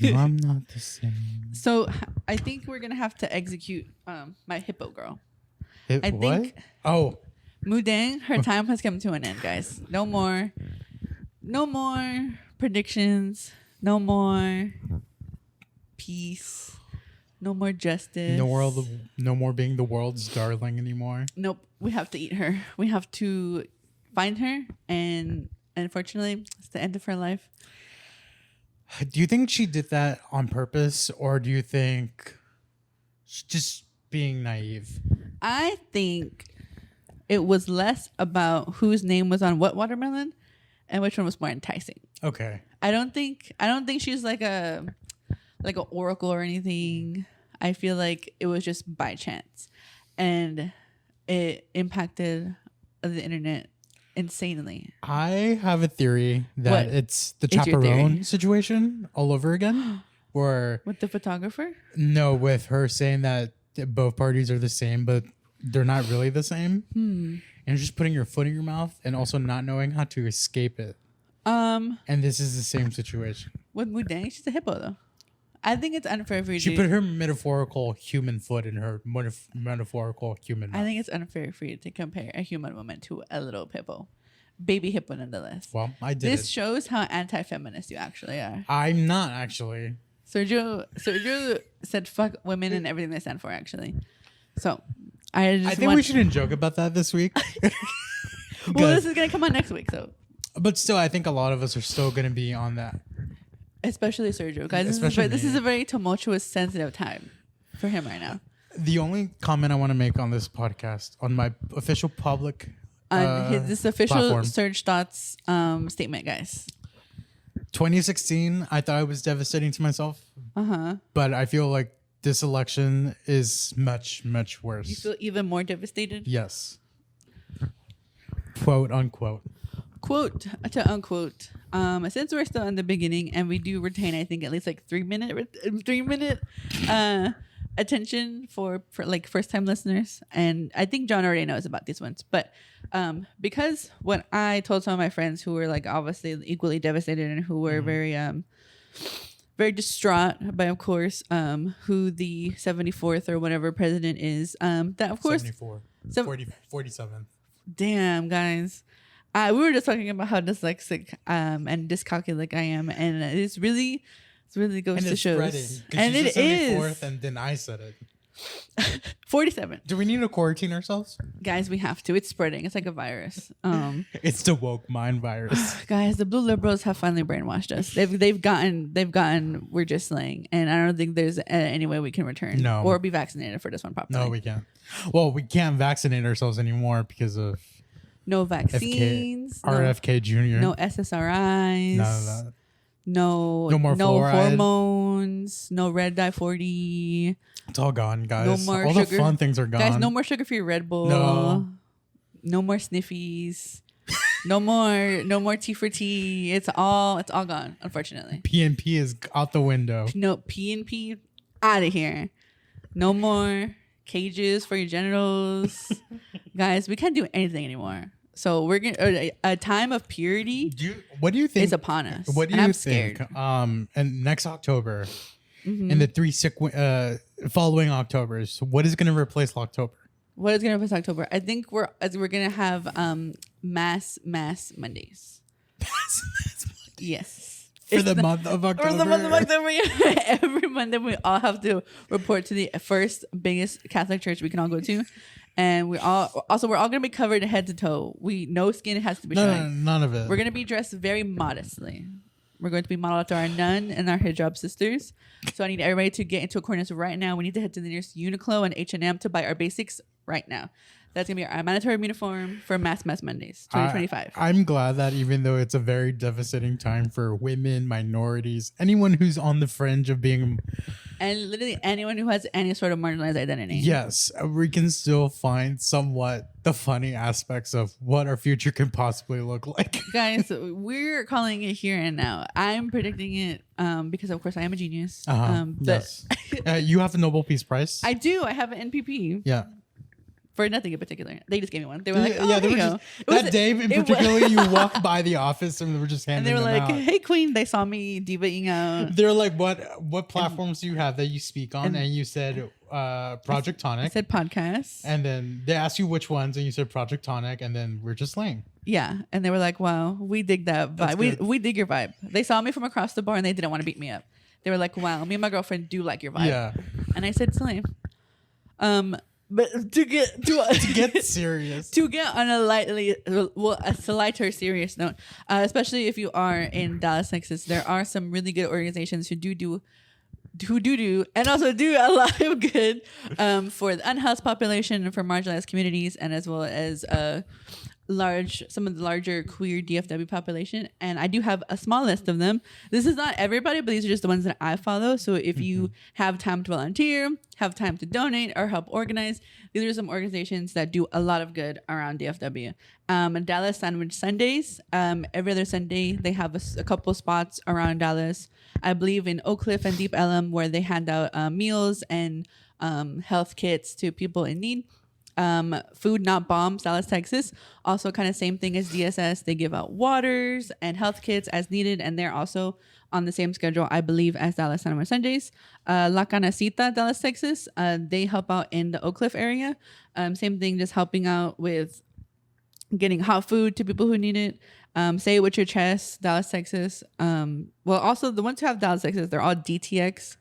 No, I'm not the same. So I think we're gonna have to execute my hippo girl. I What? think Oh, Mudang, her time has come to an end, guys. No more predictions. No more peace. No more justice. no more being the world's darling anymore. Nope. We have to eat her. We have to find her, and unfortunately, it's the end of her life. Do you think she did that on purpose, or do you think she's just being naive? I think it was less about whose name was on what watermelon and which one was more enticing. Okay. I don't think she's like an oracle or anything. I feel like it was just by chance, and it impacted the internet insanely. I have a theory that it's the chaperone situation all over again. Or with the photographer? No, with her saying that both parties are the same, but they're not really the same. And just putting your foot in your mouth and also not knowing how to escape it. And this is the same situation. With Mudang, she's a hippo though. I think it's unfair for you She put her metaphorical human foot in her metaphorical human mouth. I think it's unfair for you to compare a human woman to a little hippo. Baby hippo nonetheless. Well, I did. This shows how anti-feminist you actually are. I'm not actually. Sergio said fuck women and everything they stand for actually. So I think we shouldn't joke about that this week. Well, this is gonna come out next week, so. But still, I think a lot of us are still gonna be on that. Especially Sergio, guys. This is a very tumultuous, sensitive time for him right now. The only comment I want to make on this podcast, on my official public, this official platform. Surge Thoughts statement, guys. 2016, I thought it was devastating to myself. But I feel like this election is much, much worse. You feel even more devastated? Yes. Quote unquote. Quote to unquote. Since we're still in the beginning and we do retain, I think, at least like 3 minute attention for like first time listeners, and I think John already knows about these ones, but because when I told some of my friends who were like obviously equally devastated and who were very distraught by, of course, who the 74th or whatever president is, that of course 74 47. Damn, guys. We were just talking about how dyslexic and dyscalculic I am, and it really goes to show. And it is. And then I said it. 47. Do we need to quarantine ourselves? Guys, we have to. It's spreading. It's like a virus. It's the woke mind virus. Guys, the blue liberals have finally brainwashed us. They've gotten we're just slaying, and I don't think there's any way we can return or be vaccinated for this one properly. No, we can't. Well, we can't vaccinate ourselves anymore because of no vaccines, RFK Jr., no SSRIs, none of that. No hormones, no red dye 40. It's all gone, guys. No more all sugar. The fun things are gone. Guys, no more sugar-free Red Bull. No more sniffies. no more tea for tea. It's all gone, unfortunately. PNP is out the window. No PNP out of here. No more cages for your genitals. Guys, we can't do anything anymore. So we're gonna a time of purity. What do you think is upon us? What do you think? Scared. And next October, and the 3 following Octobers, what is going to replace October? What is going to replace October? I think we're going to have mass Mondays. Mass Yes. For the month of October. For the month of October. Every Monday we all have to report to the first biggest Catholic church we can all go to. And we're all going to be covered head to toe. No skin has to be showing. No, none of it. We're going to be dressed very modestly. We're going to be modeled after our nun and our hijab sisters. So I need everybody to get into accordance right now. We need to head to the nearest Uniqlo and H&M to buy our basics right now. That's going to be our mandatory uniform for Mass Mondays 2025. I'm glad that even though it's a very devastating time for women, minorities, anyone who's on the fringe of being... And literally anyone who has any sort of marginalized identity. Yes, we can still find somewhat the funny aspects of what our future can possibly look like. Guys, we're calling it here and now. I'm predicting it because, of course, I am a genius. Yes. You have a Nobel Peace Prize? I do. I have an NPP. Yeah. for nothing in particular. They just gave me one. They were like, "Oh, yeah, there you go." That day in particular, you walked by the office and they were just handing them out. And they were like, "Hey, Queen." They saw me divaing out. They're like, "What platforms do you have that you speak on?" And you said Project Tonic. I said podcasts. And then they asked you which ones, and you said Project Tonic, and then we're just Slayin. Yeah, and they were like, "Wow, we dig that vibe. We dig your vibe." They saw me from across the bar, and they didn't want to beat me up. They were like, "Wow, me and my girlfriend do like your vibe." Yeah. And I said, "Slayin." But to get serious, to get on a lighter serious note, especially if you are in Dallas, Texas, there are some really good organizations who do and also do a lot of good for the unhoused population and for marginalized communities, and as well as some of the larger queer DFW population. And I do have a small list of them. This is not everybody, but these are just the ones that I follow. So if you have time to volunteer, have time to donate, or help organize, these are some organizations that do a lot of good around DFW. Dallas Sandwich Sundays. Every other Sunday, they have a couple spots around Dallas. I believe in Oak Cliff and Deep Ellum, where they hand out meals and health kits to people in need. Food Not Bombs, Dallas, Texas. Also kind of same thing as DSS. They give out waters and health kits as needed, and they're also on the same schedule, I believe, as Dallas Sandwich Sundays. La Canacita, Dallas, Texas. They help out in the Oak Cliff area. Same thing, just helping out with getting hot food to people who need it. Say It With Your Chest, Dallas, Texas. Well, also the ones who have Dallas, Texas, they're all DTX.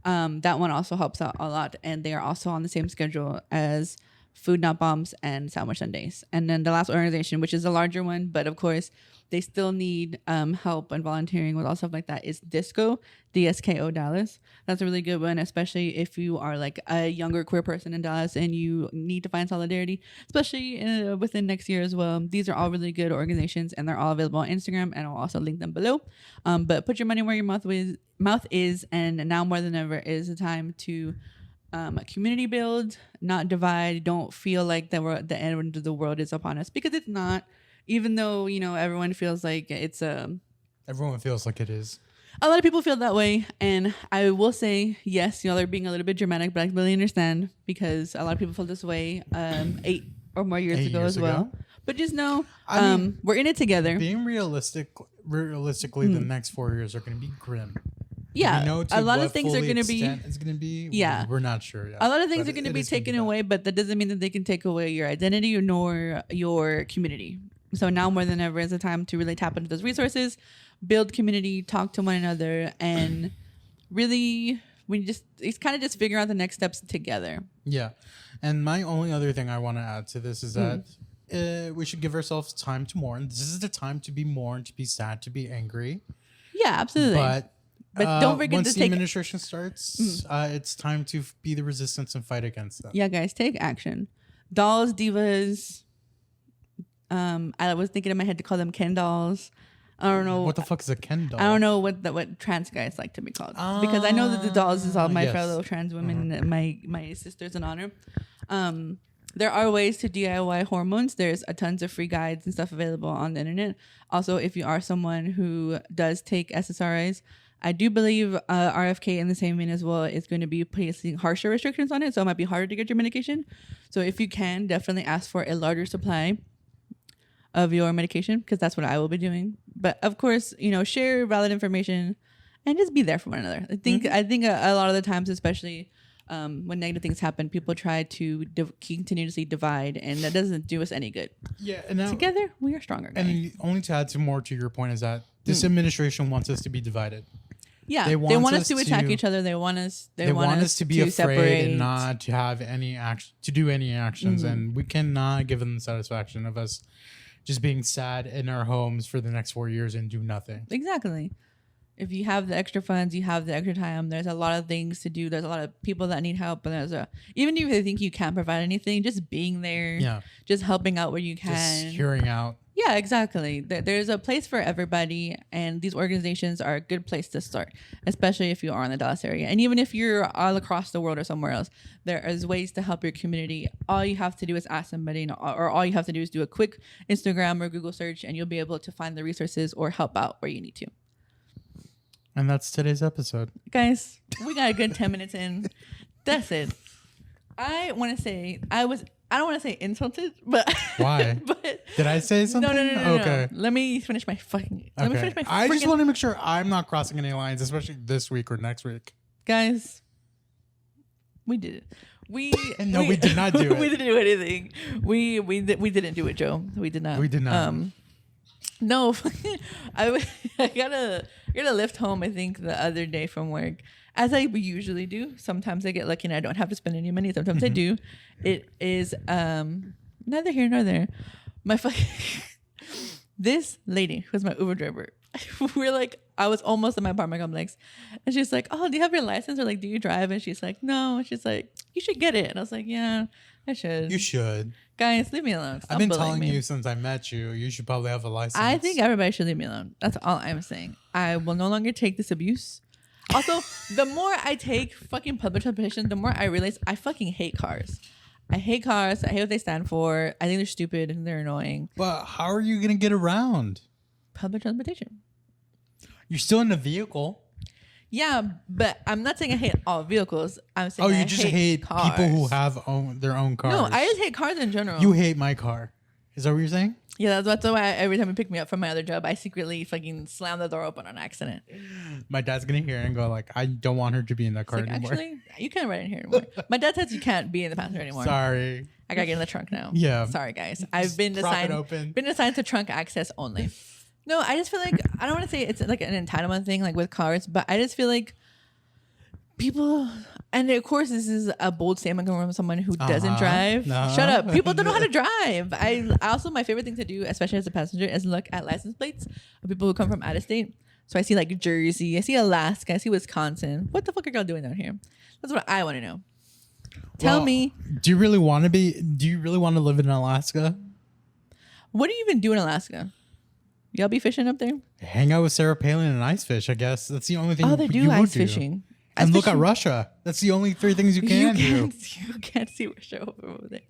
That one also helps out a lot, and they are also on the same schedule as Food Not Bombs and Sandwich Sundays. And then the last organization, which is a larger one, but of course they still need help and volunteering with all stuff like that, is DISCO, DSKO Dallas. That's a really good one, especially if you are like a younger queer person in Dallas and you need to find solidarity, especially within next year as well. These are all really good organizations, and they're all available on Instagram, and I'll also link them below. But put your money where your mouth is, and now more than ever is the time to community build, not divide. Don't feel like the end of the world is upon us, because it's not. Even though, everyone feels like everyone feels like it is. A lot of people feel that way, and I will say, yes, they're being a little bit dramatic, but I really understand, because a lot of people feel this way 8 or more years ago as well. But just know, we're in it together. Being realistically, the next 4 years are going to be grim. Yeah, a lot of things are going to be. It's going to be. Yeah, we're not sure yet. A lot of things are going to be taken away, but that doesn't mean that they can take away your identity nor your community. So now more than ever is the time to really tap into those resources, build community, talk to one another, and really, it's kind of just figure out the next steps together. Yeah, and my only other thing I want to add to this is that we should give ourselves time to mourn. This is the time to be mourned, to be sad, to be angry. Yeah, absolutely. But don't forget once the administration starts, it's time to be the resistance and fight against them. Yeah, guys, take action. Dolls, divas. I was thinking in my head to call them Ken dolls. I don't know what the fuck is a Ken doll. I don't know what trans guys like to be called, because I know that the dolls is all my fellow trans women, my sisters in honor. There are ways to DIY hormones. There's tons of free guides and stuff available on the internet. Also, if you are someone who does take SSRIs, I do believe RFK in the same vein as well is going to be placing harsher restrictions on it, so it might be harder to get your medication. So if you can, definitely ask for a larger supply of your medication, because that's what I will be doing. But of course, share valid information and just be there for one another. I think a lot of the times, especially when negative things happen, people try to continuously divide, and that doesn't do us any good. Yeah, and now, together we are stronger. Guys. And only to add more to your point is that this administration wants us to be divided. Yeah, they want us to attack each other. They want us. They want us to be afraid separate. And not to have any action, to do any actions, and we cannot give them the satisfaction of us just being sad in our homes for the next 4 years and do nothing. Exactly. If you have the extra funds, you have the extra time, there's a lot of things to do. There's a lot of people that need help. And even if you think you can't provide anything, just being there, just helping out where you can. Just hearing out. Yeah, exactly. There's a place for everybody, and these organizations are a good place to start, especially if you are in the Dallas area. And even if you're all across the world or somewhere else, there is ways to help your community. All you have to do is ask somebody, or all you have to do is do a quick Instagram or Google search, and you'll be able to find the resources or help out where you need to. And that's today's episode. Guys, we got a good 10 minutes in. That's it. I want to say I was I don't want to say insulted, but why? But did I say something? No. Okay. Let me finish my fucking. Let me finish my. I just want to make sure I'm not crossing any lines, especially this week or next week. Guys, we did it. We did not do it. We didn't do anything. We didn't do it, Joe. We did not. We did not. No, I got a lift home. I think the other day from work, as I usually do. Sometimes I get lucky and I don't have to spend any money. Sometimes I do. It is neither here nor there. My fucking this lady who's my Uber driver. We're like, I was almost in my apartment complex, and she's like, "Oh, do you have your license?" Or like, "Do you drive?" And she's like, "No." And she's like, "You should get it." And I was like, "Yeah, I should." You should. Guys, leave me alone. Stop I've been bullying telling me. you since I met you. You should probably have a license. I think everybody should leave me alone. That's all I'm saying. I will no longer take this abuse. Also, the more I take fucking public transportation, the more I realize I fucking hate cars. I hate cars. I hate what they stand for. I think they're stupid and they're annoying. But how are you gonna get around? Public transportation. You're still in a vehicle. Yeah, but I'm not saying I hate all vehicles. I'm saying you just hate cars. people who have their own cars. No, I just hate cars in general. You hate my car. Is that what you're saying? Yeah, that's why every time you pick me up from my other job, I secretly fucking slam the door open on accident. My dad's gonna hear it and go like, I don't want her to be in that car Like, anymore. actually, you can't ride in here anymore. My dad says you can't be in the passenger anymore. Sorry. I gotta get in the trunk now. Yeah. Sorry, guys. I've been Prop it assigned open. to trunk access only. No, I just feel like I don't want to say it's like an entitlement thing, like with cars, but I just feel like people, and of course, this is a bold statement coming from someone who doesn't drive. No. Shut up. People don't know how to drive. I also, my favorite thing to do, especially as a passenger, is look at license plates of people who come from out of state. So I see like Jersey, I see Alaska, I see Wisconsin. What the fuck are y'all doing down here? That's what I want to know. Tell me. Do you really want to live in Alaska? What do you even do in Alaska? Y'all be fishing up there? Hang out with Sarah Palin and ice fish, I guess. That's the only thing Oh, they you do would ice do. fishing. And Ice look at fishing- Russia. That's the only three things you can do. You can't see Russia over there.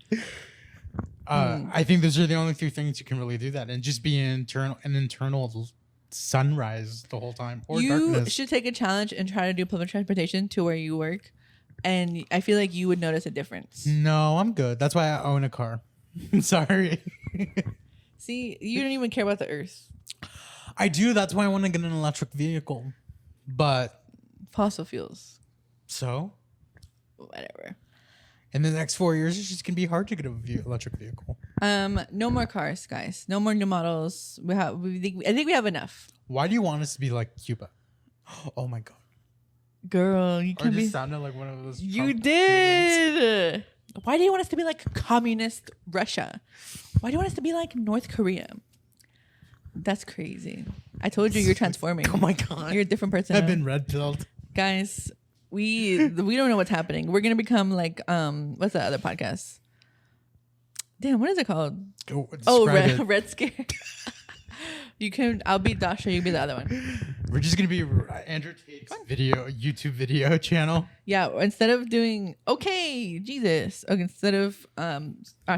I think those are the only three things you can really do that, and just be an internal sunrise the whole time, or You darkness. should take a challenge and try to do public transportation to where you work, and I feel like you would notice a difference. No, I'm good. That's why I own a car. Sorry. See, you don't even care about the earth. I do. That's why I want to get an electric vehicle. But Fossil fuels, so whatever. in the next 4 years, it's just gonna be hard to get a electric vehicle. No more cars, guys. No more new models. I think we have enough. Why do you want us to be like Cuba? Oh my god. Girl, you Or can just be. sounded like one of those. You Trump did. Why do you want us to be like communist Russia? Why do you want us to be like North Korea? That's crazy. I told you you're transforming. Oh my god. You're a different person. I've been red pilled. Guys, we don't know what's happening. We're gonna become like what's that other podcast? Damn, what is it called? Oh, Red Scare. I'll be Dasha, you be the other one. We're just gonna be Andrew Tate's YouTube video channel. Yeah, instead of doing instead of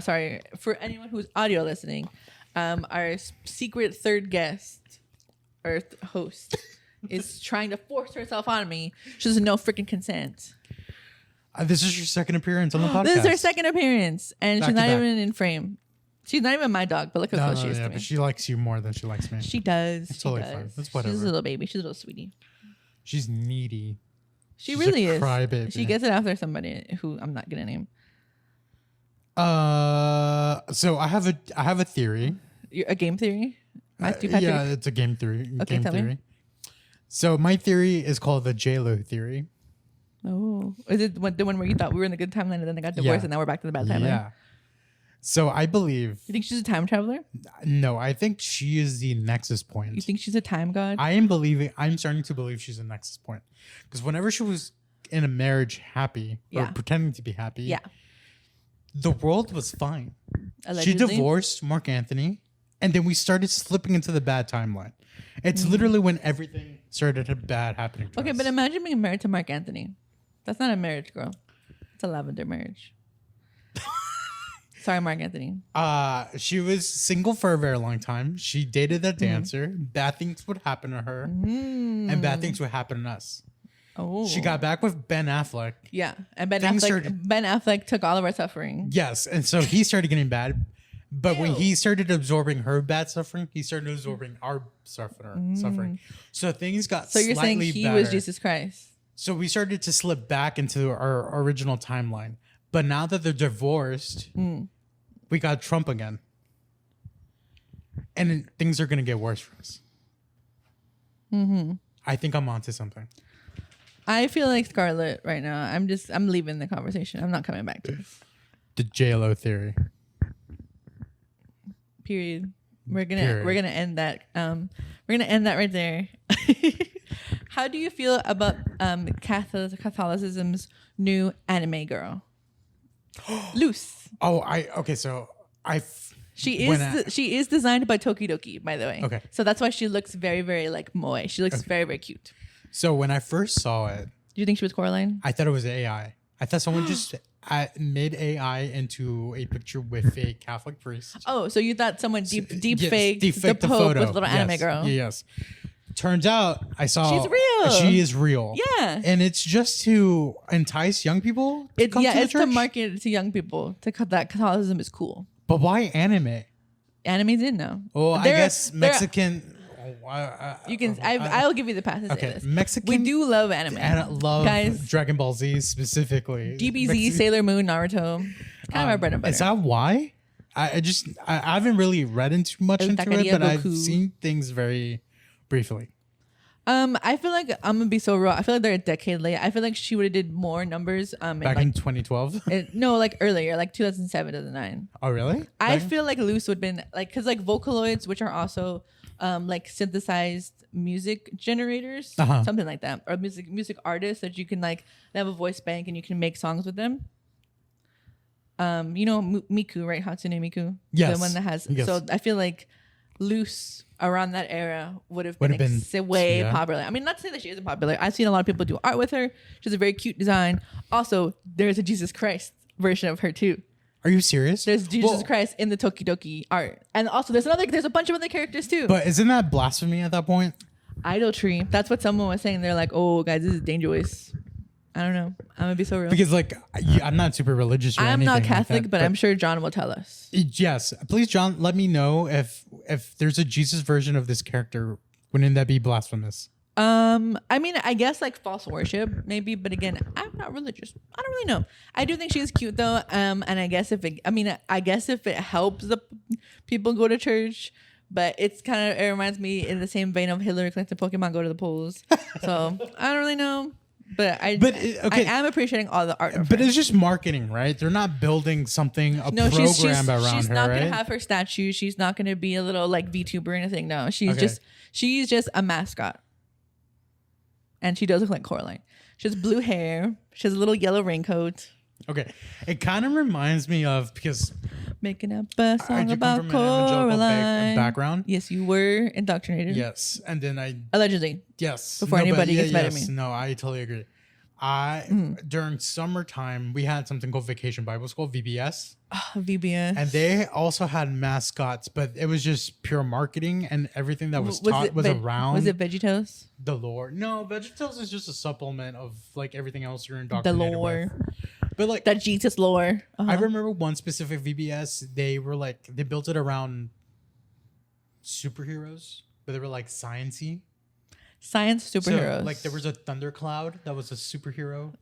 sorry, for anyone who's audio listening, our secret third guest or host is trying to force herself on me. She doesn't know freaking consent. This is your second appearance on the podcast. This is her second appearance, and Back she's to not back. even in frame. She's not even my dog, but look how close she is to me. But she likes you more than she likes me. She does. It's She totally does. fine. That's whatever. She's a little baby. She's a little sweetie. She's needy. She She's really a is. crybaby. She gets it after somebody who I'm not gonna name. So I have a theory. A game theory? Yeah, it's a game theory. Okay, game tell me. theory. So my theory is called the J-Lo theory. Oh, is it the one where you thought we were in the good timeline and then they got divorced Yeah. and now we're back to the bad timeline? Yeah. So I believe You think she's a time traveler? no. I think she is the nexus point. You think she's a time god? I'm starting to believe she's a nexus point because whenever she was in a marriage happy or Yeah. pretending to be happy, Yeah. the world was fine. Allegedly. She divorced Mark Anthony, and then we started slipping into the bad timeline. It's literally when everything started bad happening. To Okay, us. but imagine being married to Mark Anthony. That's not a marriage, girl. It's a lavender marriage. Sorry, Mark Anthony. She was single for a very long time. She dated that dancer. Bad things would happen to her, and bad things would happen to us. Oh. She got back with Ben Affleck. Yeah. And Ben Affleck took all of our suffering. Yes. And so he started getting bad. But Ew. when he started absorbing her bad suffering, he started absorbing our suffering. So things got slightly better. So you're saying he was Jesus Christ. So we started to slip back into our original timeline. But now that they're divorced, we got Trump again. And things are going to get worse for us. Mm-hmm. I think I'm onto something. I feel like Scarlett right now. I'm leaving the conversation. I'm not coming back to this. The JLo theory. Period. We're gonna end that. We're gonna end that right there. How do you feel about Catholicism's new anime girl, Luce? She is designed by Tokidoki, by the way. Okay. So that's why she looks very, very like moe. She looks very, very cute. So when I first saw it, do you think she was Coraline? I thought it was AI. I thought someone just made AI into a picture with a Catholic priest. Oh, so you thought someone deep faked the Pope with a little anime girl? Yes. Turns out I saw she's real. She is real. Yeah. And it's just to entice young people to come to the church? It's to market it to young people that Catholicism is cool. But why anime? Anime's in now. Well, I guess Mexican. You can. I'll give you the pass to say this. Mexican. We do love anime. And I love guys, Dragon Ball Z specifically. DBZ, Sailor Moon, Naruto. Kind of our bread and butter. Is that why? I haven't really read into much into it, but I've seen things very briefly. I feel like I'm gonna be so raw. I feel like they're a decade late. I feel like she would have did more numbers. Back in 2012. No, like earlier, like 2007, 2009. Oh, really? I feel like Luce would have been like, because like Vocaloids, which are also like synthesized music generators, something like that, or music artists that you can like, they have a voice bank and you can make songs with them. You know Miku, right? Hatsune Miku. Yes. The one that has. Yes. So I feel like Luce around that era would have been way popular. I mean, not to say that she isn't popular. I've seen a lot of people do art with her. She has a very cute design. Also, there's a Jesus Christ version of her too. Are you serious? There's Jesus Christ in the Tokidoki art. And also there's a bunch of other characters too. But isn't that blasphemy at that point? Idolatry. That's what someone was saying. They're like, oh guys, this is dangerous. I don't know. I'm gonna be so real. Because like I'm not super religious or anything. I'm not Catholic, like that, but I'm sure John will tell us. Yes. Please, John, let me know if there's a Jesus version of this character. Wouldn't that be blasphemous? I mean, I guess like false worship, maybe, but again, I'm not religious. I don't really know. I do think she's cute though. And I guess if it helps the people go to church, but it reminds me in the same vein of Hillary Clinton Pokemon go to the polls. So I don't really know. But I am appreciating all the art. But it's just marketing, right? They're not building something, program around her. She's not gonna have her statue. She's not gonna be a little like VTuber or anything. No, she's just a mascot. And she does look like Coraline. She has blue hair. She has a little yellow raincoat. Okay, it kind of reminds me of, because making up a song about Coraline. Background. Yes, you were indoctrinated. Yes, and then allegedly. Yes. Before anybody gets mad at me. No, I totally agree. During summertime, we had something called Vacation Bible School, VBS. VBS. And they also had mascots, but it was just pure marketing, and everything that was taught was around. Was it VeggieTales? The lore. No, VeggieTales is just a supplement of like everything else you're indoctrinated the lore. with. But like that Jesus lore. I remember one specific VBS, they built it around superheroes, but they were like sciencey. Science superheroes. So, like there was a thundercloud that was a superhero.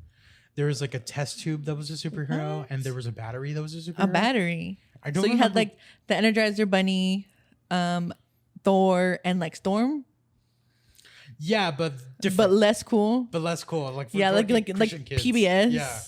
There was like a test tube that was a superhero, and there was a battery that was a superhero. A battery. I don't. So you had like the Energizer Bunny, Thor, and like Storm. Yeah, but different. But less cool. Like for like kids. PBS. Yeah.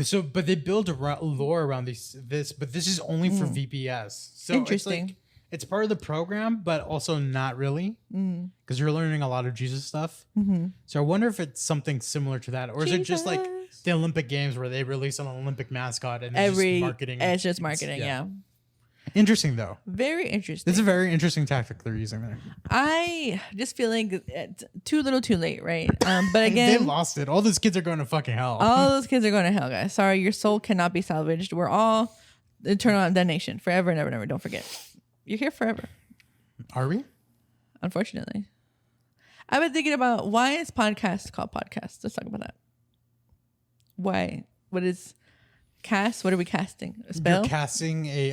So, but they build a lore around this, but this is only for VBS. So interesting. It's part of the program, but also not really, because you're learning a lot of Jesus stuff. Mm-hmm. So I wonder if it's something similar to that, or is it just like the Olympic Games where they release an Olympic mascot and it's just marketing? It's just marketing, yeah. Interesting though. Very interesting. It's a very interesting tactic they're using there. I just feel like it's too little, too late, right? But again, they lost it. All those kids are going to fucking hell. All those kids are going to hell, guys. Sorry, your soul cannot be salvaged. We're all eternal damnation, forever and ever and ever. Don't forget. You're here forever. Are we? Unfortunately. I've been thinking about why is podcast called podcast. Let's talk about that. Why? What is cast? What are we casting? A spell? You're casting a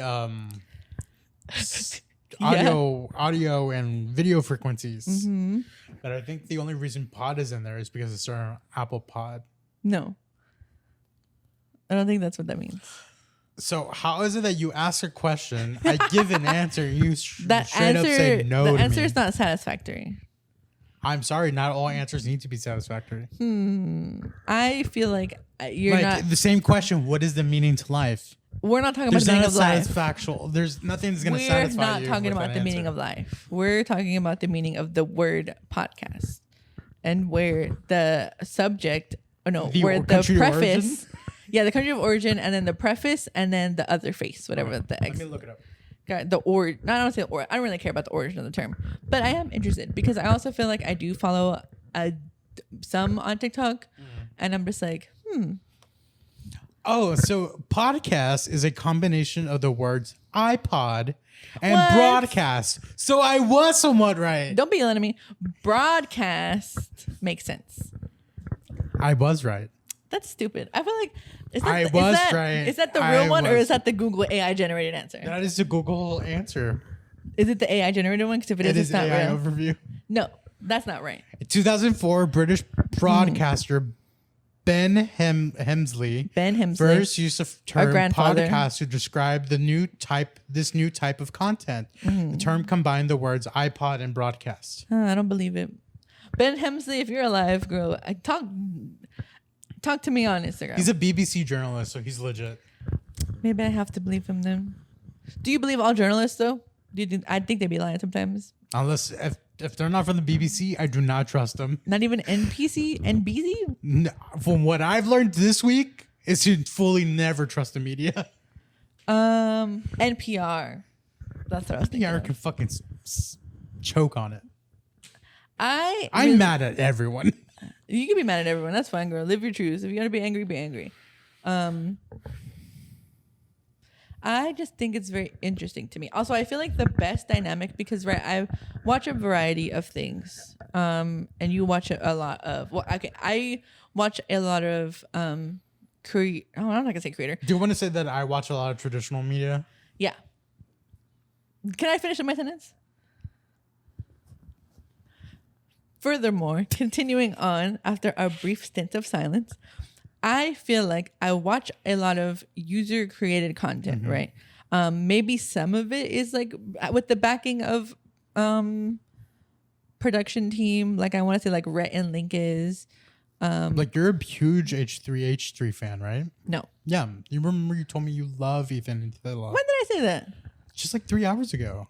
audio and video frequencies. Mm-hmm. But I think the only reason pod is in there is because it's on Apple Pod. No. I don't think that's what that means. So how is it that you ask a question, I give an answer, you straight up say no to me? The answer is not satisfactory. I'm sorry, not all answers need to be satisfactory. I feel like you're not... The same question, what is the meaning to life? We're not talking about the meaning of life. There's nothing that's going to satisfy you. We're not talking about the meaning of life. We're talking about the meaning of the word podcast. And where the subject... where the preface... Yeah, the country of origin, and then the preface, and then the other face, whatever the X. Let me look it up. I don't really care about the origin of the term, but I am interested because I also feel like I do follow some on TikTok, and I'm just like, Oh, so podcast is a combination of the words iPod and broadcast. So I was somewhat right. Don't be yelling at me. Broadcast makes sense. I was right. That's stupid. I feel like is that the real one or is that the Google AI generated answer? That is the Google answer. Is it the AI generated one? Because if it is, it's not AI real. Overview. No, that's not right. In 2004, British broadcaster Ben Hemsley first used the term podcast to describe this new type of content. The term combined the words iPod and broadcast. I don't believe it. Ben Hemsley, if you're alive, girl, talk to me on Instagram. He's a BBC journalist, so he's legit. Maybe I have to believe him then. Do you believe all journalists though? I think they'd be lying sometimes. Unless if they're not from the BBC, I do not trust them. Not even NBC? No, from what I've learned this week, is to fully never trust the media. NPR. That's what I was thinking. NPR can fucking choke on it. I'm mad at everyone. You can be mad at everyone. That's fine, girl. Live your truths. If you gotta be angry, be angry. I just think it's very interesting to me. Also, I feel like the best dynamic because I watch a variety of things. And you watch a lot of I watch a lot of I'm not gonna say creator. Do you want to say that I watch a lot of traditional media? Yeah. Can I finish my sentence? Furthermore, continuing on after our brief stint of silence, I feel like I watch a lot of user created content, right? Maybe some of it is like with the backing of production team. Like I want to say like Rhett and Link is. Like you're a huge H3 fan, right? No. Yeah. You remember you told me you love Ethan. When did I say that? Just like 3 hours ago.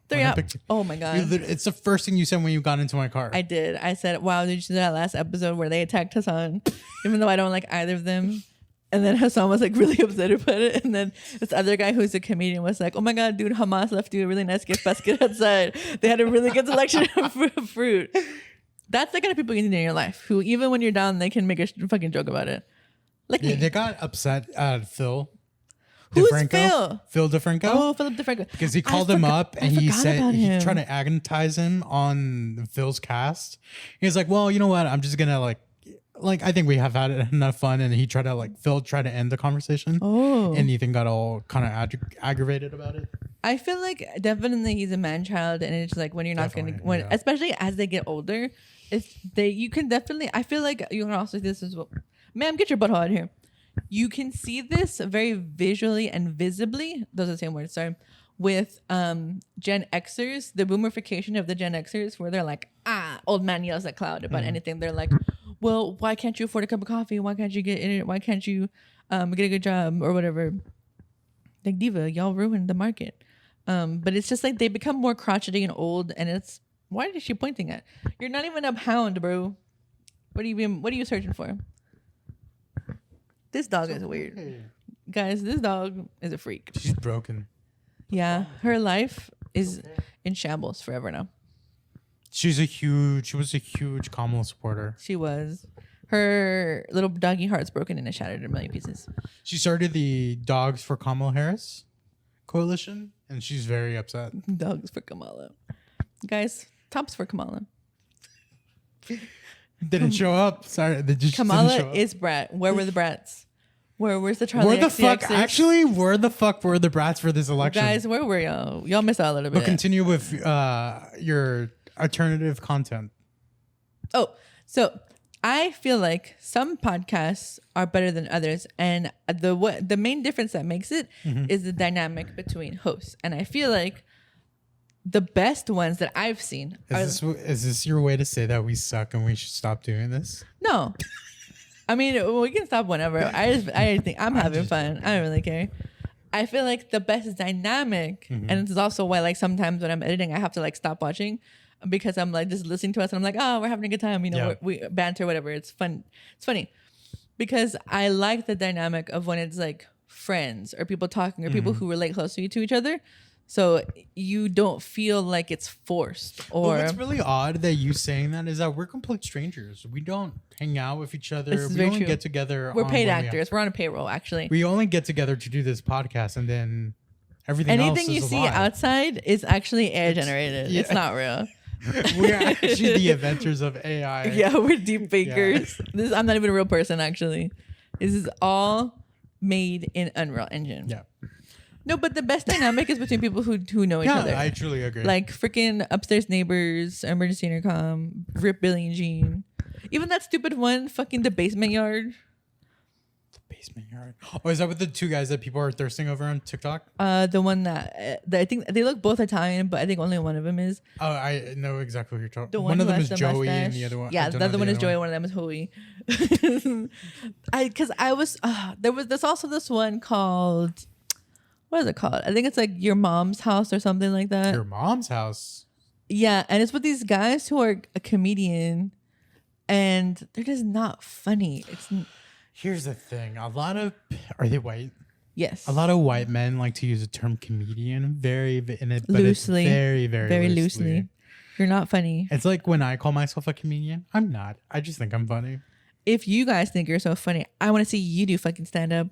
Oh my God. It's the first thing you said when you got into my car. I did. I said, wow, did you see that last episode where they attacked Hassan? Even though I don't like either of them. And then Hassan was like really upset about it. And then this other guy who's a comedian was like, oh my God, dude, Hamas left you a really nice gift basket outside. They had a really good selection of fruit. That's the kind of people you need in your life who even when you're down, they can make a fucking joke about it. Like me. They got upset at Phil. Who's DeFranco? Phil? Phil DeFranco. Oh, Philip DeFranco. Because he called him up and he said he tried to agonize him on Phil's cast. He was like, well, you know what? I'm just going to like, I think we have had enough fun. And he tried to Phil tried to end the conversation. Oh. And Ethan got all kind of aggravated about it. I feel like definitely he's a man child. And it's like when you're not going to, especially as they get older, you can definitely, I feel like you can also, this is what, ma'am, get your butthole out of here. You can see this very visually and visibly, those are the same words, sorry, with Gen Xers, the boomerification of the Gen Xers, where they're like, old man yells at cloud about anything. They're like, well, why can't you afford a cup of coffee? Why can't you get in it? Why can't you get a good job or whatever? Like, diva, y'all ruined the market. But it's just like they become more crotchety and old, and it's, why is she pointing at? You're not even a hound, bro. What are you searching for? This dog is weird. Guys, this dog is a freak. She's broken. Yeah, her life is in shambles forever now. She was a huge Kamala supporter. She was. Her little doggy heart's broken and it shattered in a million pieces. She started the Dogs for Kamala Harris coalition, and she's very upset. Dogs for Kamala. Guys, tops for Kamala. Didn't show up. Sorry, they just didn't show Kamala up. is brat. Where were the brats? Where's the Charlie? Where the fuck? XCXs? Actually, where the fuck were the brats for this election? Guys, where were y'all? Y'all missed out a little bit. But continue with your alternative content. Oh, so I feel like some podcasts are better than others, and the main difference that makes it is the dynamic between hosts. And I feel like the best ones that I've seen Is this your way to say that we suck and we should stop doing this? No. I mean, we can stop whenever. I think I'm having fun. I don't really care. I feel like the best dynamic, and this is also why like sometimes when I'm editing, I have to like stop watching because I'm like just listening to us and I'm like, oh, we're having a good time. You know, we banter, whatever. It's fun. It's funny because I like the dynamic of when it's like friends or people talking or people who relate closely to each other. So you don't feel like it's forced. Or what's really odd that you saying that is that we're complete strangers. We don't hang out with each other. This is We very only true. get together. We're paid actors. We're on a payroll, actually. We only get together to do this podcast, and then everything else Anything is you a see lie. outside is actually AI generated. yeah. It's not real. We're actually the inventors of AI. Yeah, we're deep fakers. I'm not even a real person, actually. This is all made in Unreal Engine. Yeah. No, but the best dynamic is between people who know each other. Yeah, I truly agree. Like freaking Upstairs Neighbors, Emergency Intercom, Rip Billy and Jean. Even that stupid one, fucking The Basement Yard. The Basement Yard. Oh, is that with the two guys that people are thirsting over on TikTok? The one that I think they look both Italian, but I think only one of them is. Oh, I know exactly what you're talking. The One of who them has is the Joey, mustache. and the other one. Yeah, I don't the know other one is Joey. one. One of them is Hoey. There's also this one called. What is it called? I think it's like Your Mom's House or something like that. Your mom's house. Yeah, and it's with these guys who are a comedian, and they're just not funny. Here's the thing. Are they white? Yes. A lot of white men like to use the term comedian very Loosely. very very loosely. You're not funny. It's like when I call myself a comedian, I'm not. I just think I'm funny. If you guys think you're so funny, I want to see you do fucking stand up,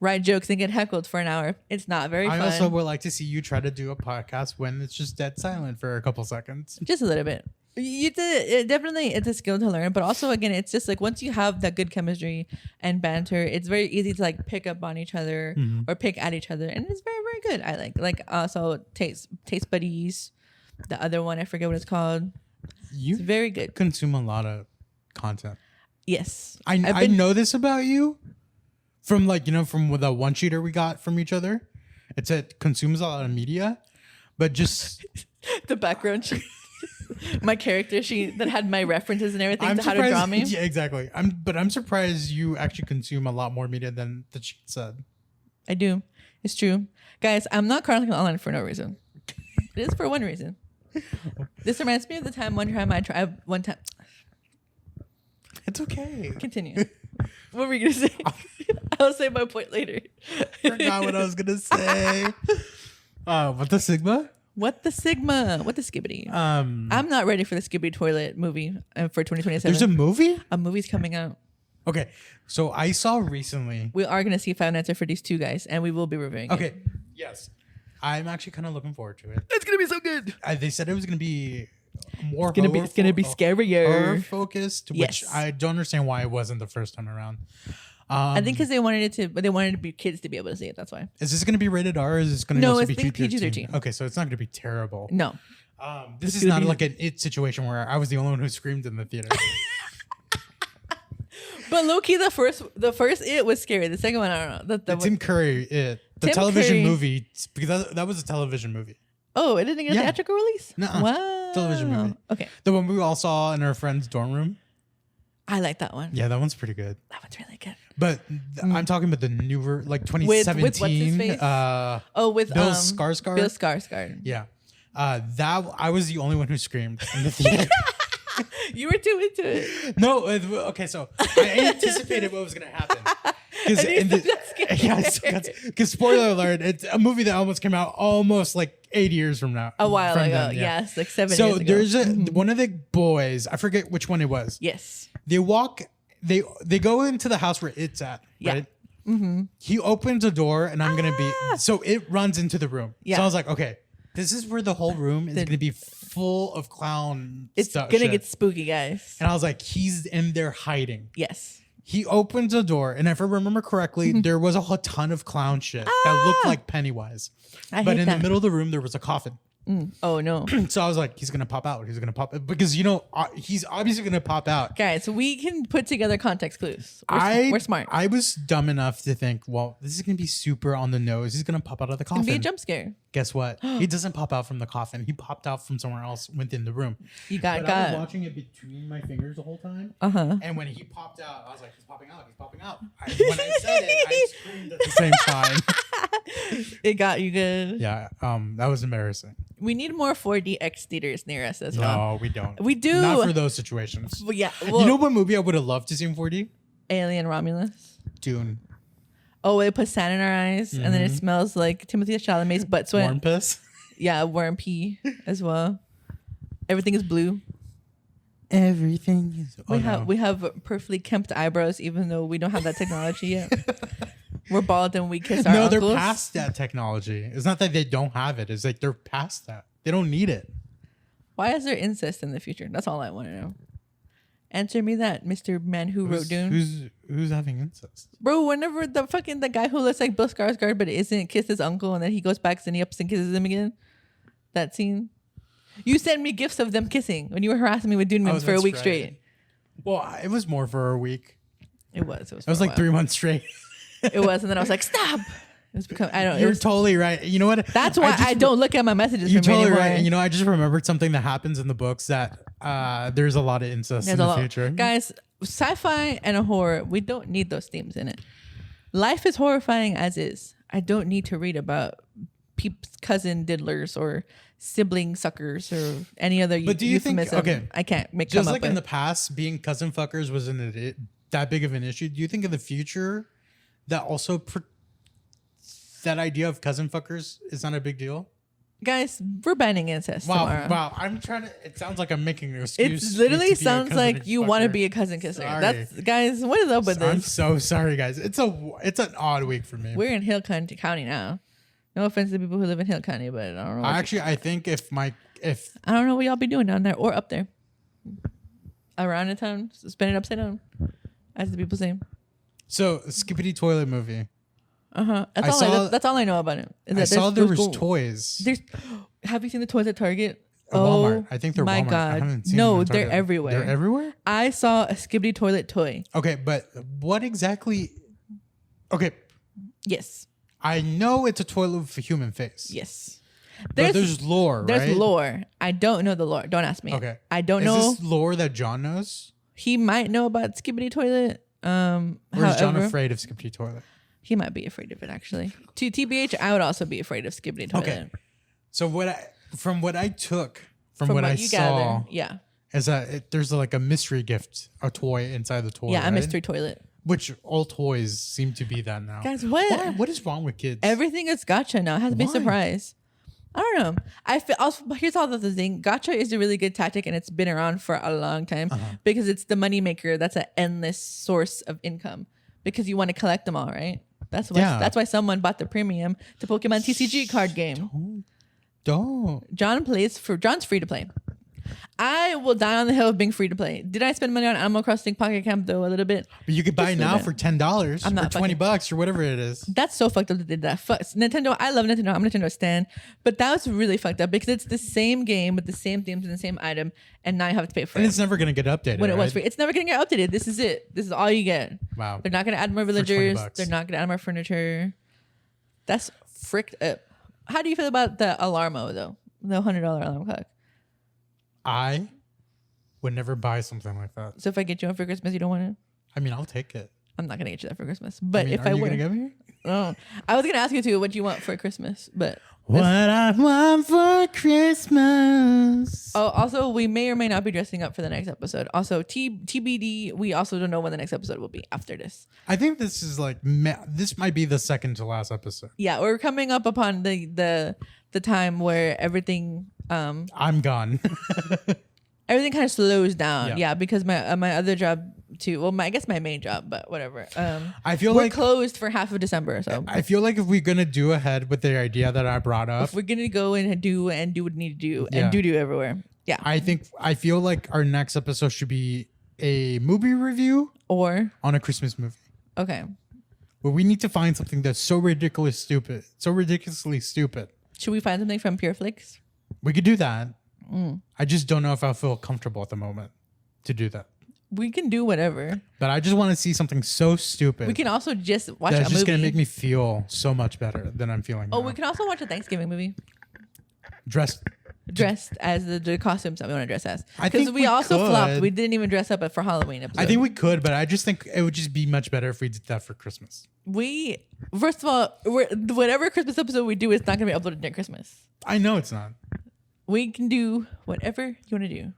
write jokes, and get heckled for an hour. It's not very fun. I also would like to see you try to do a podcast when it's just dead silent for a couple seconds. Just a little bit. Definitely, it's a skill to learn, but also again, it's just like once you have that good chemistry and banter, it's very easy to like pick up on each other or pick at each other, and it's very very good. I like also taste buddies. The other one, I forget what it's called. It's very good. Consume a lot of content. Yes, I know this about you from from the one sheeter we got from each other. It said consumes a lot of media, but just the background sheet. My character sheet that had my references and everything to how to draw me. Yeah, exactly. I'm surprised you actually consume a lot more media than the sheet said. I do. It's true. Guys, I'm not chronicling online for no reason. It is for one reason. This reminds me of the time one time. It's okay. Continue. What were you gonna say? I'll say my point later. Forgot what I was gonna say. What the Sigma? What the Sigma? What the Skibbity? I'm not ready for the Skibbity toilet movie for 2027. There's a movie? A movie's coming out. Okay, so I saw recently. We are gonna see Five Nights at Freddy's 2, guys, and we will be reviewing it. Okay, yes, I'm actually kind of looking forward to it. It's gonna be so good. They said it was gonna be more. It's gonna be scarier, horror focused, yes. Which I don't understand why it wasn't the first time around. I think because they wanted to be kids to be able to see it. That's why. Is this going to be rated R? Or is this going to No, also it's be PG-13. Okay, so it's not going to be terrible. No. This is not like an It situation where I was the only one who screamed in the theater. But low key, the first It was scary. The second one, I don't know. The Tim Curry, the Tim television Curry. movie, because that was a television movie. Oh, it didn't get a Yeah. theatrical release? Nuh-uh. Wow. Television movie. Okay. The one we all saw in our friend's dorm room. I like that one. Yeah, that one's pretty good. That one's really good. But I'm talking about the newer, like 2017. With what's his face? With Bill Skarsgård. Bill Skarsgård. Yeah. That I was the only one who screamed in the theater. You were too into it. No, okay, so I anticipated what was gonna happen. Because spoiler alert, it's a movie that almost came out almost like 8 years from now. A while from ago, then, yeah. yes, like 7 So years ago. there's one of the boys, I forget which one it was. Yes. They go into the house where it's at, Yeah. right? Mm-hmm. He opens a door and so it runs into the room. Yeah. So I was like, okay, this is where the whole room is going to be full of clown It's stuff. gonna get spooky, guys. And I was like, he's in there hiding. Yes. He opens a door, and if I remember correctly, there was a whole ton of clown shit that looked like Pennywise. But in the middle of the room, there was a coffin. Oh no. So I was like, he's gonna pop out. He's gonna pop out because he's obviously gonna pop out. Guys, we can put together context clues. We're smart. I was dumb enough to think, well, this is gonna be super on the nose. He's gonna pop out of the coffin. It's gonna be a jump scare. Guess what? He doesn't pop out from the coffin. He popped out from somewhere else within the room. You got But I was watching it between my fingers the whole time. And when he popped out, I was like, he's popping out. He's popping out. When I said it, I screamed at the same time. It got you good. Yeah. That was embarrassing. We need more 4DX theaters near us as well. No, we don't. We do. Not for those situations. Well, yeah. Well, You know what movie I would have loved to see in 4D? Alien Romulus. Dune. Oh, it puts sand in our eyes, and then it smells like Timothy Chalamet's butt sweat. Worm piss. Yeah, worm pee as well. Everything is blue. Everything is. We have perfectly kempt eyebrows, even though we don't have that technology yet. We're bald and we kiss our No, uncles. they're past that technology. It's not that they don't have it. It's like they're past that. They don't need it. Why is there incest in the future? That's all I want to know. Answer me that, Mr. Man who wrote Dune. Who's having incest? Bro, whenever the guy who looks like Bill Skarsgård but isn't kissed his uncle and then he goes back and he ups and kisses him again. That scene. You sent me gifts of them kissing when you were harassing me with Dune memes for a week straight. Well, it was more for a week. It was. It was like 3 months straight. It was, and then I was like, stop. You're totally right. You know what? That's why I don't look at my messages. You're totally anymore. right. And I just remembered something that happens in the books that there's a lot of incest in the future. Guys, sci-fi and a horror, we don't need those themes in it. Life is horrifying as is. I don't need to read about cousin diddlers or sibling suckers or any other but do you euphemism. think, okay, I can't make just like in the past, being cousin fuckers wasn't that big of an issue. Do you think in the future that also that idea of cousin fuckers is not a big deal? Guys, we're banning incest tomorrow. Wow. I'm trying to. It sounds like I'm making an excuse. It literally sounds like you want to be a cousin kisser. That's guys. What is up with this? I'm so sorry, guys. It's an odd week for me. We're in Hill County now. No offense to people who live in Hill County, but I don't know. I think if I don't know what y'all be doing down there or up there, around the town, spin it upside down, as the people say. So, Skippity Toilet movie. That's all I know about it. I saw there was toys. Have you seen the toys at Target? Walmart. I think they're my Walmart. God. I haven't seen no, them at they're Target. everywhere. They're everywhere? I saw a Skibbity toilet toy. Okay, but what exactly? Okay. Yes. I know it's a toilet with a human face. Yes. But there's lore, There's right? lore. I don't know the lore. Don't ask me. Okay. I don't know. Is this lore that John knows? He might know about Skibbity toilet. Or is John afraid of Skibbity toilet? He might be afraid of it, actually. To TBH, I would also be afraid of Skibbity toilet. Okay. So what I took from what I you saw, yeah, is that there's like a mystery gift, a toy inside the toy. Yeah, right? a mystery toilet. Which all toys seem to be that now. Guys, what? What is wrong with kids? Everything is gotcha now. It has to be a surprise. I don't know. I feel also, here's all the thing. Gotcha is a really good tactic, and it's been around for a long time because it's the money maker. That's an endless source of income because you want to collect them all, right? That's why someone bought the premium to Pokemon TCG card game. Don't. John's free to play. I will die on the hill of being free to play. Did I spend money on Animal Crossing Pocket Camp though a little bit? But you could buy now for $10 or $20 or whatever it is. That's so fucked up that they did that. Fuck Nintendo. I love Nintendo. I'm a Nintendo stan, but that was really fucked up because it's the same game with the same themes and the same item, and now you have to pay for it. And it's never gonna get updated. When it was free, it's never gonna get updated. This is it. This is all you get. Wow. They're not gonna add more villagers. They're not gonna add more furniture. That's fricked up. How do you feel about the Alarmo though? The $100 alarm clock. I would never buy something like that. So if I get you one for Christmas, you don't want it? I mean, I'll take it. I'm not gonna get you that for Christmas. But if are I you were, gonna get me? Oh, I was gonna ask you too what you want for Christmas, but what I want for Christmas. Oh, also we may or may not be dressing up for the next episode. Also, TBD, we also don't know when the next episode will be after this. I think this is like this might be the second to last episode. Yeah, we're coming up upon the time where everything I'm gone. everything kind of slows down. Yeah, because my other job too. Well, I guess my main job, but whatever. I feel we're like closed for half of December, so I feel like if we're gonna do ahead with the idea that I brought up, if we're gonna go and do what we need to do Yeah. and do everywhere. Yeah. I feel like our next episode should be a movie review Or on a Christmas movie. okay. But we need to find something that's so ridiculously stupid. Should we find something from Pure Flix? We could do that. I just don't know if I'll feel comfortable at the moment to do that. We can do whatever. But I just want to see something so stupid. We can also just watch a that's movie. just gonna make me feel so much better than I'm feeling. Oh, now. we can also watch a Thanksgiving movie. Dressed as the costumes that we want to dress as. I Because think we we also could. flopped. We didn't even dress up for Halloween episode. I think we could, but I just think it would just be much better if we did that for Christmas. First of all, whatever Christmas episode we do is not going to be uploaded during Christmas. I know it's not. We can do whatever you want to do.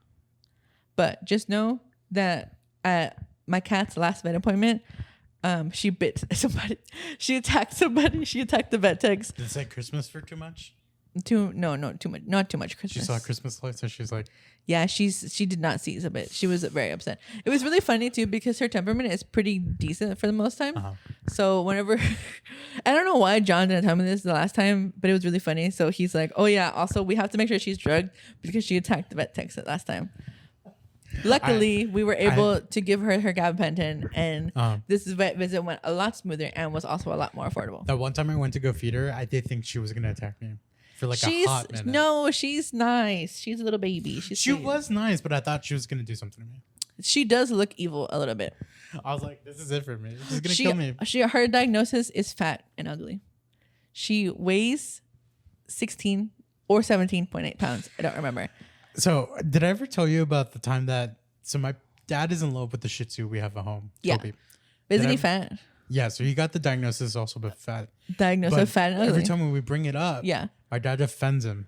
But just know that at my cat's last vet appointment, she bit somebody. She attacked somebody. She attacked the vet techs. Did it say Christmas for too much? Too much. Not too much Christmas. She saw Christmas lights, so she's like, yeah, she did not seize a bit. She was very upset. It was really funny too because her temperament is pretty decent for the most time. So whenever, I don't know why John didn't tell me this the last time, but it was really funny. So he's like, "Oh yeah, also we have to make sure she's drugged because she attacked the vet techs last time." Luckily, we were able to give her gabapentin, and this vet visit went a lot smoother and was also a lot more affordable. that one time I went to go feed her, I did think she was gonna attack me for like a hot minute. No, she's nice. She's a little baby. She She was nice, but I thought she was gonna do something to me. She does look evil a little bit. I was like, this is it for me. She's gonna kill me. Her diagnosis is fat and ugly. She weighs 16 or 17.8 pounds. I don't remember. So, did I ever tell you about the time that my dad is in love with the Shih Tzu we have at home? Yeah. Toby. Isn't he fat? Yeah, so he got the diagnosis also but fat. Diagnosed But with fat and ugly. every time when we bring it up, Yeah. my dad offends him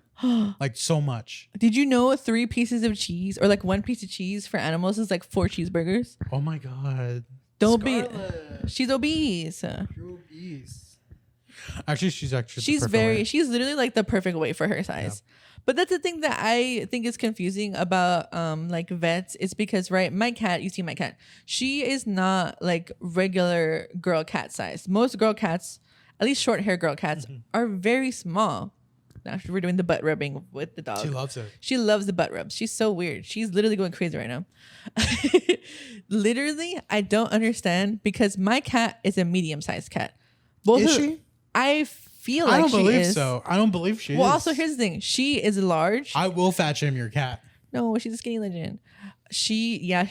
like so much. Did you know 3 pieces of cheese or like 1 piece of cheese for animals is like 4 cheeseburgers? Oh my god. Don't Scarlett, be. She's obese. you're obese. Actually, she's the She's perfect very. weight. She's literally like the perfect weight for her size. But that's the thing that I think is confusing about like vets is because my cat, you see my cat, she is not like regular girl cat size. Most girl cats, at least short hair girl cats, are very small. Now we're doing the butt rubbing with the dog. She loves it. She loves the butt rubs. She's so weird. She's literally going crazy right now. Literally, I don't understand because my cat is a medium-sized cat. Is she? I feel like I don't she believe is. so. I don't believe she is. Well, also here's the thing. She is large. I will fat shame your cat. No, she's a skinny legend.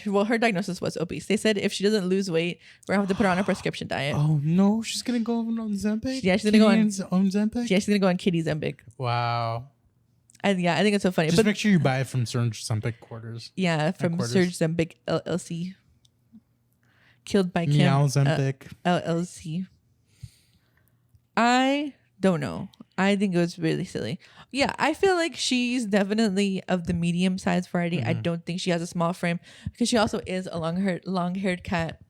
Well, her diagnosis was obese. They said if she doesn't lose weight, we're gonna have to put her on a prescription diet. Oh no, she's gonna go on Ozempic. Yeah, she's gonna go on Ozempic. Yeah, she's gonna go on Kitty Zempic. Wow. I think it's so funny. Just But make sure you buy it from Serge Zempic quarters. yeah, from Headquarters. Serge Zempic LLC. Killed by Kim Meow Zempic. LLC. I don't know. I think it was really silly. Yeah, I feel like she's definitely of the medium size variety. I don't think she has a small frame because she also is a long haired cat.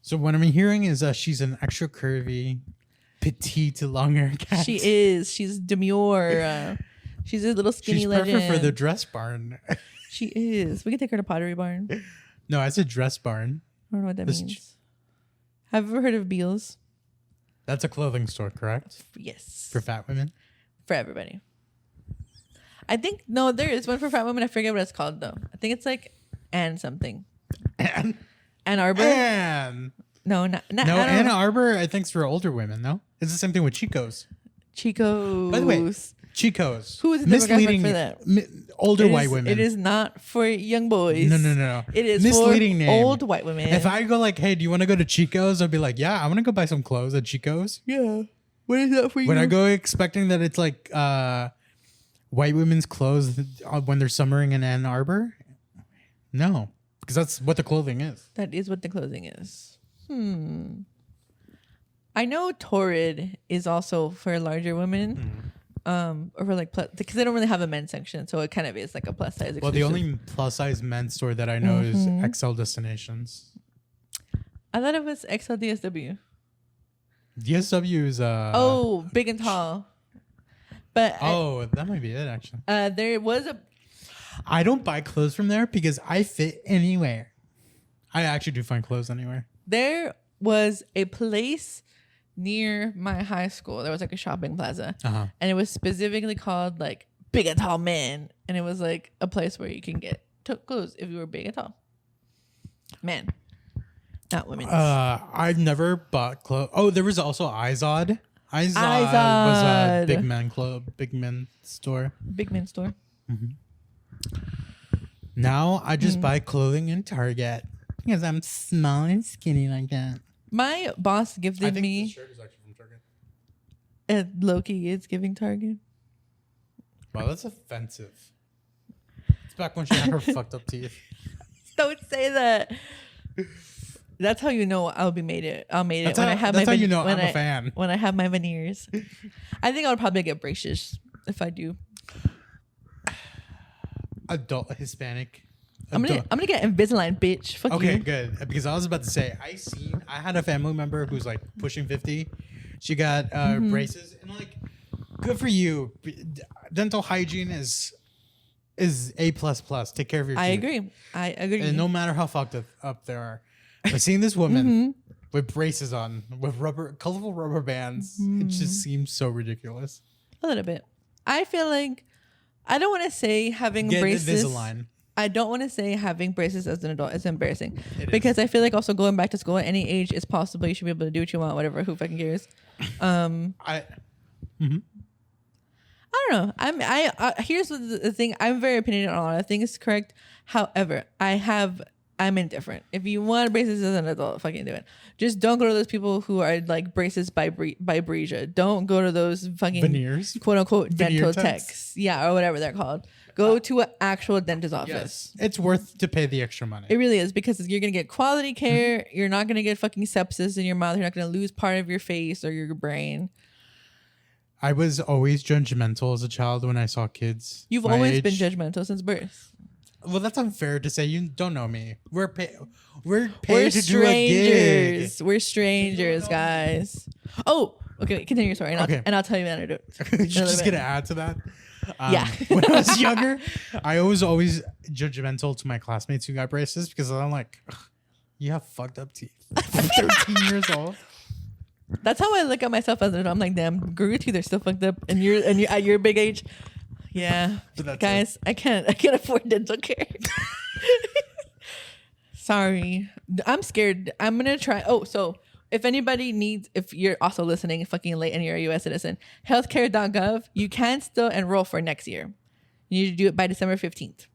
So what I'm hearing is that she's an extra curvy, petite, long-haired cat. She is. She's demure. She's a little skinny She's legend. perfect for the dress barn. She is. We can take her to Pottery Barn. No, I said dress barn. I don't know what that This means. Have you ever heard of Beals? That's a clothing store, correct? Yes. For fat women? For everybody. I think no, there is one for fat women. I forget what it's called though. I think it's like Ann something. Ann Arbor. No, not No, Ann Ann Arbor, I think, is for older women, no? It's the same thing with Chico's. Chico's. By the way, Chico's. Who is the misleading demographic for that? Older It is- white women. It is not for young boys. No. It is misleading for name. old white women. If I go like, hey, do you want to go to Chico's? I'll be like, yeah, I want to go buy some clothes at Chico's. yeah. What is that for you? When I go expecting that it's like white women's clothes when they're summering in Ann Arbor, no, because that's what the clothing is. That is what the clothing is. I know Torrid is also for larger women. Or for like plus, because they don't really have a men's section, so it kind of is like a plus size. Well, the exclusive. only plus size men's store that I know is XL Destinations. I thought it was XL DSW. DSW is Big and tall. But that might be it actually. there was a I don't buy clothes from there because I fit anywhere. I actually do find clothes anywhere. There was a place near my high school. There was like a shopping plaza, and it was specifically called like Big and Tall Men, and it was like a place where you can get clothes if you were big and tall. Men, not women. I've never bought clothes. Oh, there was also Izod. Izod was a big men store. Big men store. Now I just buy clothing in Target because I'm small and skinny like that. My boss gifted me. This shirt is actually from Target. Loki is giving Target. Wow, that's offensive. It's back when she had her fucked up teeth. Don't say that. That's how you know I'll made it when I have that's how you know I'm a fan. When I have my veneers. I think I'll probably get braces if I do. Adult Hispanic. I'm gonna get Invisalign, bitch. Fuck okay, you. Good. Because I was about to say I had a family member who's like pushing 50. She got braces and like good for you. Dental hygiene is A++. Take care of your teeth. I agree. And no matter how fucked up they are. But seeing this woman with braces on, with colorful rubber bands, it just seems so ridiculous. A little bit. I feel like I don't want to say having braces. Invisalign. I don't want to say having braces as an adult is embarrassing because I feel like also going back to school at any age is possible. You should be able to do what you want, whatever. Who fucking cares? I don't know. Here's the thing. I'm very opinionated on a lot of things. Correct. However, I'm indifferent. If you want braces as an adult, fucking do it. Just don't go to those people who are like braces by Breesia. Don't go to those fucking veneers, quote unquote dental techs. Yeah, or whatever they're called. Go to an actual dentist office. Yes. It's worth to pay the extra money. It really is because you're going to get quality care. You're not going to get fucking sepsis in your mouth. You're not going to lose part of your face or your brain. I was always judgmental as a child when I saw kids. You've always been judgmental since birth. Well, that's unfair to say. You don't know me. We're paid to strangers. do a gig. We're strangers, guys. Oh, okay. Wait, continue your story, and I'll tell you an anecdote. You're just gonna add to that. Yeah. When I was younger, I was always judgmental to my classmates who got braces because I'm like, you have fucked up teeth. I'm 13 years old. That's how I look at myself as an adult. I'm like, damn, your teeth are still fucked up, and you're at your big age. Yeah, guys, I can't afford dental care. Sorry, I'm scared. I'm gonna try. Oh, so if you're also listening, fucking late and you're a U.S. citizen, healthcare.gov, you can still enroll for next year. You need to do it by December 15th.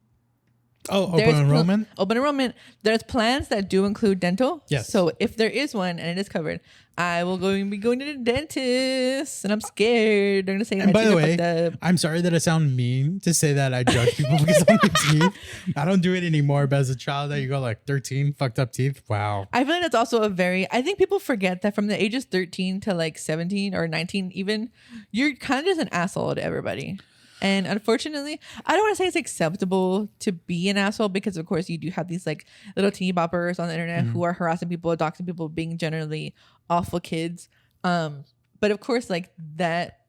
Oh, open enrollment? Open enrollment. There's plans that do include dental. Yes. So if there is one and it is covered, I will be going to the dentist, and I'm scared. They're gonna say. And by the way, I'm sorry that I sound mean to say that I judge people because of my teeth. I don't do it anymore. But as a child, that you go like 13, fucked up teeth. Wow. I feel like that's also I think people forget that from the ages 13 to like 17 or 19, even you're kind of just an asshole to everybody. And unfortunately, I don't want to say it's acceptable to be an asshole because, of course, you do have these like little teeny boppers on the internet who are harassing people, doxing people, being generally awful kids. But of course, like that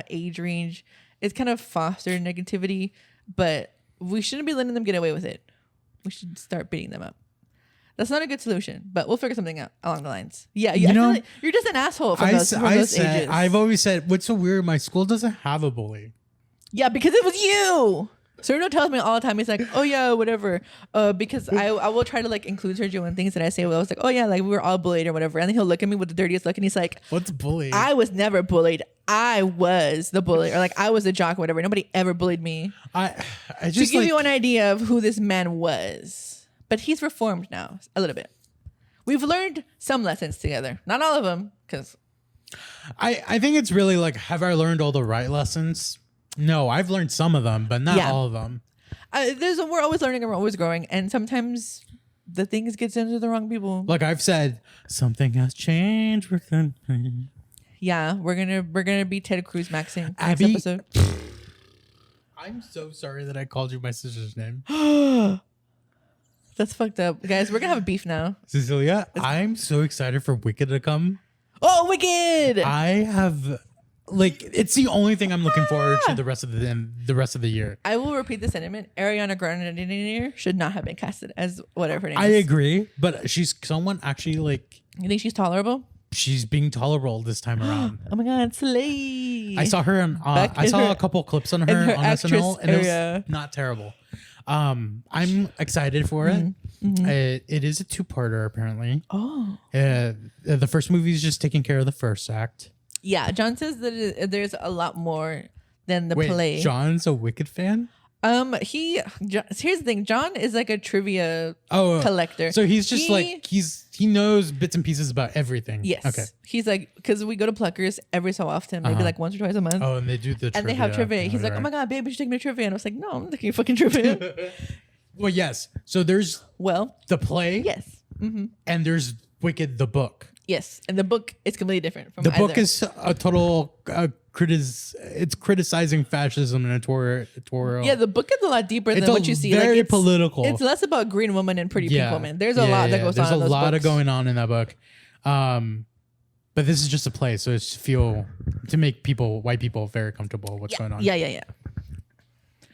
age range is kind of fostered negativity, but we shouldn't be letting them get away with it. We should start beating them up. That's not a good solution, but we'll figure something out along the lines. Yeah, I feel like you're just an asshole from those ages. I've always said, what's so weird, my school doesn't have a bully. Yeah, because it was you. Sergio tells me all the time. He's like, oh yeah, whatever. Because I will try to like include Sergio in things that I say. Well, I was like, oh yeah, like we were all bullied or whatever. And then he'll look at me with the dirtiest look and he's like, what's bullying? I was never bullied. I was the bully, or like I was a jock or whatever. Nobody ever bullied me. I just to give you an idea of who this man was. But he's reformed now a little bit. We've learned some lessons together. Not all of them, because I think it's really like, have I learned all the right lessons? No, I've learned some of them, but not all of them. We're always learning and we're always growing, and sometimes the things get sent to the wrong people. Like I've said, something has changed within me. Yeah, we're gonna be Ted Cruz maxing next episode. I'm so sorry that I called you my sister's name. That's fucked up, guys. We're gonna have a beef now. Cecilia, I'm so excited for Wicked to come. Oh, Wicked! I have Like it's the only thing I'm looking forward to the rest of the year. I will repeat the sentiment. Ariana Grande should not have been casted as whatever her name I is. agree, but she's someone actually like. You think she's tolerable? She's being tolerable this time around. Oh my God, Slay! I saw her in. I saw a couple clips on her on SNL, and it was not terrible. I'm excited for it. Mm-hmm. It is a 2-parter apparently. Oh. The first movie is just taking care of the first act. Yeah, John says that there's a lot more than the play. John's a Wicked fan? Here's the thing. John is like a trivia collector. So he's just he knows bits and pieces about everything. Yes. Okay. He's like, because we go to Pluckers every so often, maybe like once or twice a month. Oh, and they do the trivia. And they have trivia. He's like, oh my God, babe, you should take me to trivia. And I was like, no, I'm not taking fucking trivia. Well, yes. So there's the play. Yes. Mm-hmm. And there's Wicked the book. Yes, and the book is completely different from the book is a total it's criticizing fascism and editorial. Yeah, the book is a lot deeper than what you see. Very it's political. It's less about green woman and pretty pink woman. There's a lot that goes on. There's a lot going on in that book. But this is just a play, so it's to make white people very comfortable what's going on. Yeah.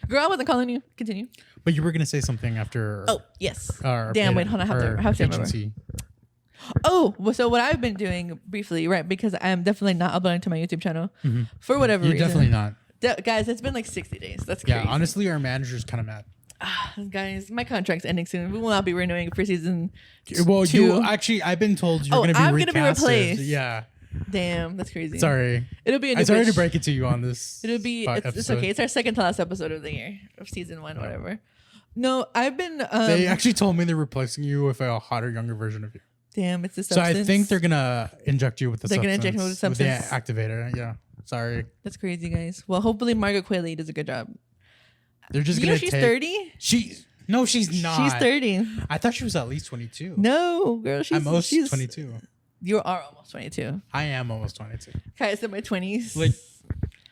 Girl, I wasn't calling you. Continue. But you were gonna say something after. Oh yes. Damn. Wait. Hold on. I have to remember. Oh, so what I've been doing briefly, right? Because I'm definitely not uploading to my YouTube channel for whatever reason. You're definitely not. Guys, it's been like 60 days. That's crazy. Yeah, honestly, our manager's kind of mad. Guys, my contract's ending soon. We will not be renewing for season 2. You actually, I've been told you're going to be recasted. I'm going to be replaced. Yeah. Damn, that's crazy. Sorry. It'll be. I'm sorry to break it to you on this. It'll be. It's okay. It's our second to last episode of the year of season 1, whatever. No, I've been. They actually told me they're replacing you with a hotter, younger version of you. Damn, it's a substance. So I think they're gonna inject you with the substance. They're gonna inject me with the substance. With the activator. Yeah. Sorry. That's crazy, guys. Well, hopefully Margaret Qualley does a good job. They're just gonna. She's 30. No, she's not. She's 30. I thought she was at least 22. No, girl, she's 22. You are almost 22. I am almost 22. Guys, in my 20s. Like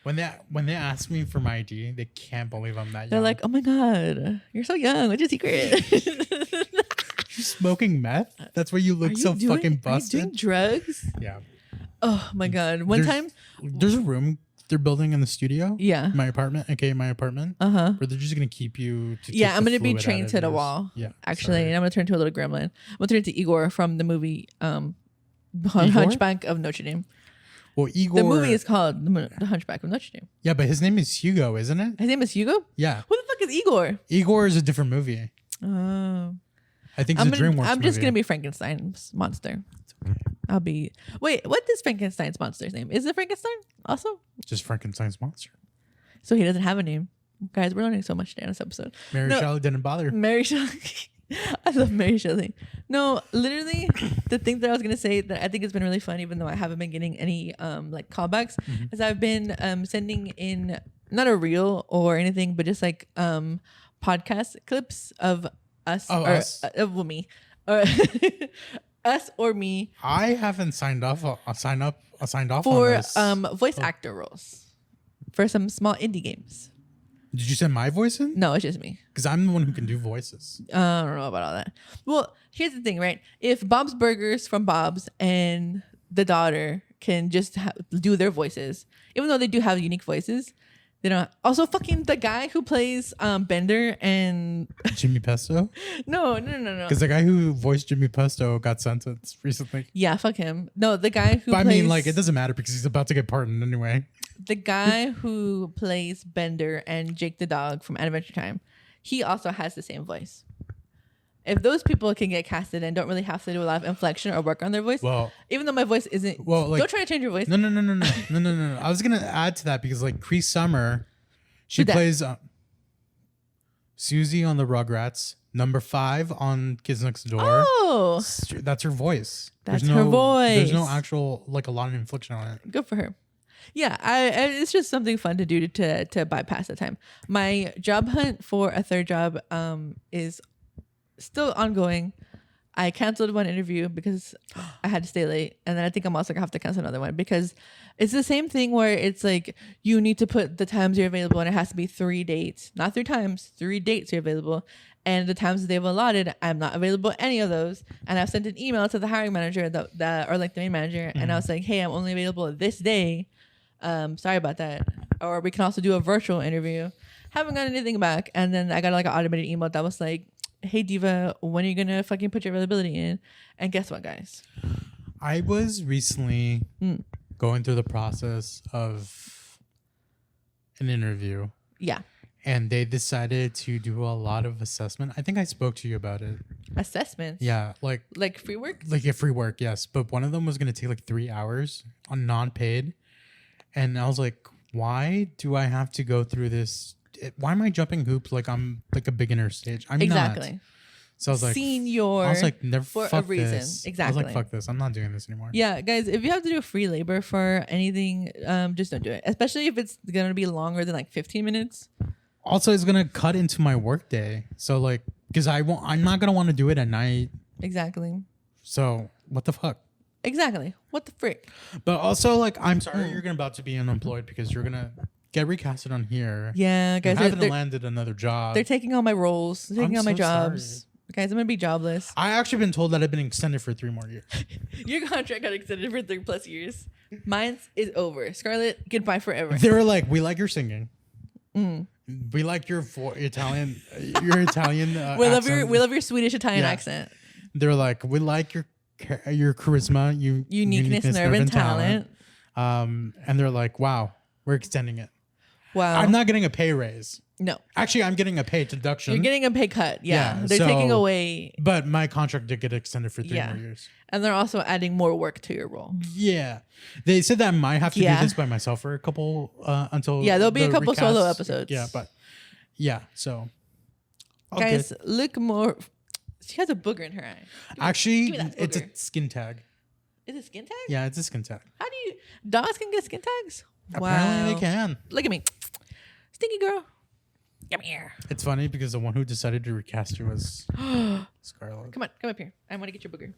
when they ask me for my ID, they can't believe I'm that young. They're like, "Oh my God, you're so young. What's your secret?" You're smoking meth? That's why you look fucking busted. Are you doing drugs? Yeah. Oh my God. There's a room they're building in the studio. Yeah. My apartment, aka my apartment. Where they're just gonna keep you. I'm gonna be trained to the wall. Yeah. Actually, and I'm gonna turn to a little gremlin. I'm gonna turn into Igor from the movie Hunchback of Notre Dame. Well, Igor. The movie is called The Hunchback of Notre Dame. Yeah, but his name is Hugo, isn't it? His name is Hugo? Yeah. Who the fuck is Igor? Igor is a different movie. Oh. I think it's a DreamWorks movie. I'm just gonna be Frankenstein's monster. Okay. I'll be. Wait, what is Frankenstein's monster's name? Is it Frankenstein also? Just Frankenstein's monster. So he doesn't have a name. Guys, we're learning so much today on this episode. Mary Shelley didn't bother. Mary Shelley. I love Mary Shelley. No, literally, the thing that I was gonna say that I think has been really fun, even though I haven't been getting any like callbacks, is I've been sending in not a reel or anything, but just like podcast clips of us of me, or us or me. I haven't signed off for on this. Voice actor roles for some small indie games. Did you send my voice in? No, it's just me. Because I'm the one who can do voices. I don't know about all that. Well, here's the thing, right? If Bob's Burgers from Bob's and the daughter can just do their voices, even though they do have unique voices, they don't. Also, fucking the guy who plays Bender and Jimmy Pesto? No. Because the guy who voiced Jimmy Pesto got sentenced recently. Yeah, fuck him. No, the guy who. But I mean, like, it doesn't matter because he's about to get pardoned anyway. The guy who plays Bender and Jake the dog from Adventure Time, he also has the same voice. If those people can get casted and don't really have to do a lot of inflection or work on their voice, well, even though my voice isn't, don't try to change your voice. No. I was gonna add to that because like Cree Summer, she plays Susie on the Rugrats, number 5 on Kids Next Door. Oh, that's her voice. That's her voice. There's no actual like a lot of inflection on it. Good for her. Yeah, it's just something fun to do to bypass the time. My job hunt for a third job is still ongoing. I canceled one interview because I had to stay late, and then I think I'm also gonna have to cancel another one because it's the same thing where it's like you need to put the times you're available, and it has to be 3 dates, not 3 times, 3 dates you're available, and the times that they've allotted, I'm not available any of those. And I've sent an email to the hiring manager, or like the main manager, and I was like, hey, I'm only available this day. Sorry about that. Or we can also do a virtual interview. Haven't got anything back. And then I got like an automated email that was like, hey Diva, when are you gonna fucking put your availability in? And guess what, guys? I was recently going through the process of an interview. Yeah. And they decided to do a lot of assessment. I think I spoke to you about it. Assessments? Yeah. Like free work? Like free work, yes. But one of them was going to take like 3 hours on non-paid. And I was like, why do I have to go through this? Why am I jumping hoops like I'm like a beginner stage? I'm exactly. not. So I was like, senior. I was like, never for fuck a reason. this. Exactly. I was like, fuck this. I'm not doing this anymore. Yeah, guys, if you have to do free labor for anything, just don't do it. Especially if it's gonna be longer than like 15 minutes. Also, it's gonna cut into my work day. So like, because I'm not gonna want to do it at night. Exactly. So what the fuck? Exactly. What the frick? But also, like, I'm sorry you're about to be unemployed because you're gonna get recasted on here. Yeah, guys, you haven't landed another job. They're taking all my roles. They're taking all my jobs. Sorry. Guys, I'm gonna be jobless. I actually been told that I've been extended for 3 more years. Your contract got extended for 3+ years. Mine is over. Scarlett, goodbye forever. They were like, "We like your singing. We like your Italian. Your Italian. We love your Swedish Italian accent. They're like, we like your charisma, uniqueness, nerve, and talent. And they're like, wow, we're extending it. Wow. I'm not getting a pay raise. No. Actually, I'm getting a pay deduction. You're getting a pay cut. Yeah. They're taking away. But my contract did get extended for 3 more years. And they're also adding more work to your role. Yeah. They said that I might have to do this by myself for a couple until. Yeah, there'll be a couple solo episodes. Yeah, but yeah, so. Guys, look more. She has a booger in her eye. Actually, it's a skin tag. Is it skin tag? Yeah, it's a skin tag. How do you. Dogs can get skin tags? Apparently they can. Look at me. Stinky girl. Come here. It's funny because the one who decided to recast you was Scarlett. Come up here. I want to get your booger.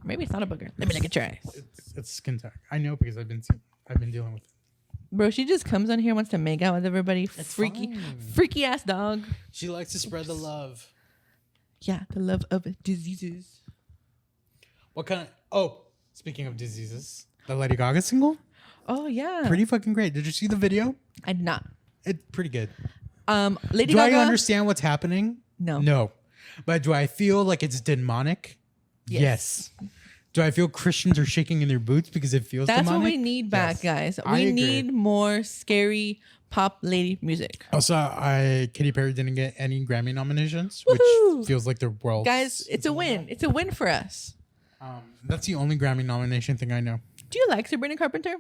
Maybe it's not a booger. Let me look at your eyes. It's skin tag. I know because I've been dealing with it. Bro, she just comes on here, wants to make out with everybody. It's freaky ass dog. She likes to spread the love. Yeah, the love of diseases. What kind of? Oh, speaking of diseases, the Lady Gaga single. Oh yeah, pretty fucking great. Did you see the video? I did not. It's pretty good. Lady Gaga. Do I understand what's happening? No. But do I feel like it's demonic? Yes. Do I feel Christians are shaking in their boots because it feels demonic? That's what we need back, guys. We need more scary pop lady music. Also, Katy Perry didn't get any Grammy nominations, Woohoo! Which feels like the world. Guys, it's a win. It's a win for us. That's the only Grammy nomination thing I know. Do you like Sabrina Carpenter?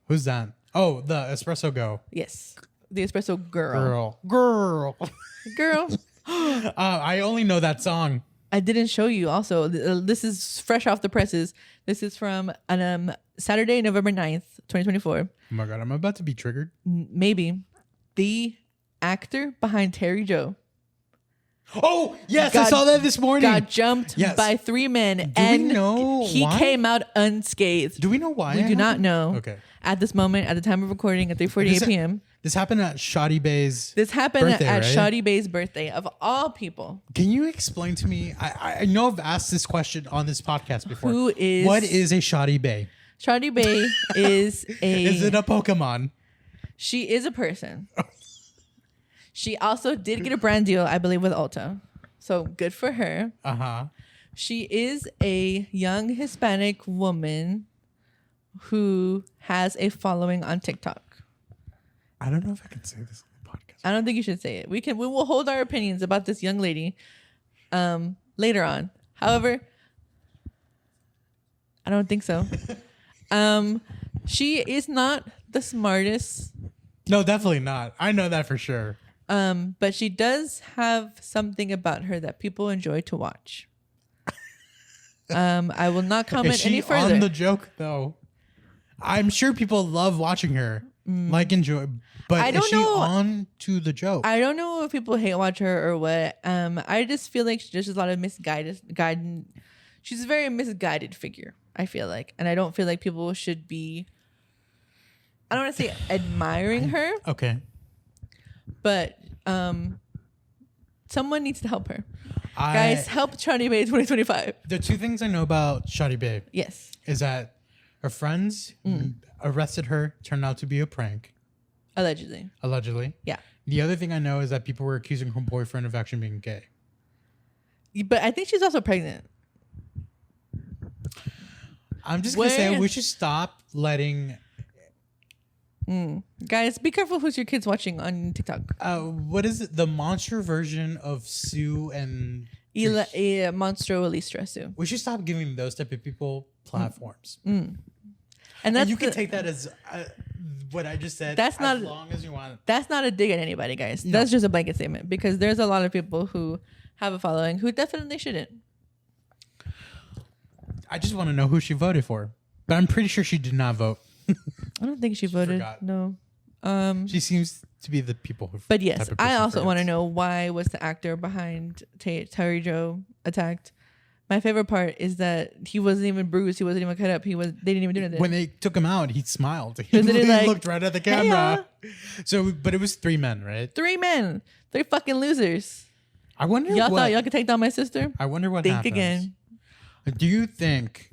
Who's that? Oh, the Espresso Go. Yes. The Espresso Girl. Girl. I only know that song. I didn't show you also. This is fresh off the presses. This is from Saturday, November 9th, 2024. Oh my God, I'm about to be triggered. Maybe. The actor behind Terry Joe. Oh, yes, I saw that this morning. Got jumped by 3 men. We know he why? came out unscathed. Do we know why? We do not know. Okay. At this moment, at the time of recording, at 3:48 p.m. This happened at Shoddy Bay's birthday, right? Shoddy Bay's birthday, of all people. Can you explain to me? I know I've asked this question on this podcast before. What is a Shoddy Bay? Shoddy Bay is a... Is it a Pokemon? She is a person. She also did get a brand deal, I believe, with Ulta. So good for her. Uh-huh. She is a young Hispanic woman who has a following on TikTok. I don't know if I can say this on the podcast. I don't think you should say it. We will hold our opinions about this young lady later on. However, I don't think so. She is not the smartest. No, definitely not. I know that for sure. But she does have something about her that people enjoy to watch. I will not comment any further. Is she on the joke though? I'm sure people love watching her, enjoy. But is she on to the joke? I don't know if people hate watch her or what. I just feel like there's just a lot of misguided. She's a very misguided figure, I feel like, and I don't feel like people should be. I don't want to say admiring her. Okay. But someone needs to help her. Guys, help Shoddy Bay 2025. The 2 things I know about Shoddy Bay. Yes. Is that Her friends arrested her. Turned out to be a prank. Allegedly. Yeah. The other thing I know is that people were accusing her boyfriend of actually being gay. But I think she's also pregnant. I'm just going to say we should stop letting... Guys, be careful who's your kids watching on TikTok. What is it? The monster version of Sue and... Monstro Elistra Sue. We should stop giving those type of people platforms. And that's you can take that as what I just said. That's not as long as you want. That's not a dig at anybody, guys. No. That's just a blanket statement because there's a lot of people who have a following who definitely shouldn't. I just want to know who she voted for, but I'm pretty sure she did not vote. I don't think she voted. Forgot. No. She seems to be the people who. But yes, I also want to know why was the actor behind Terry Joe attacked. My favorite part is that he wasn't even bruised. He wasn't even cut up. They didn't even do anything. When they took him out, he smiled. He looked right at the camera. So, but it was 3 men, right? 3 men. 3 fucking losers. I wonder. Y'all thought y'all could take down my sister? I wonder what Think happens. again. Do you think?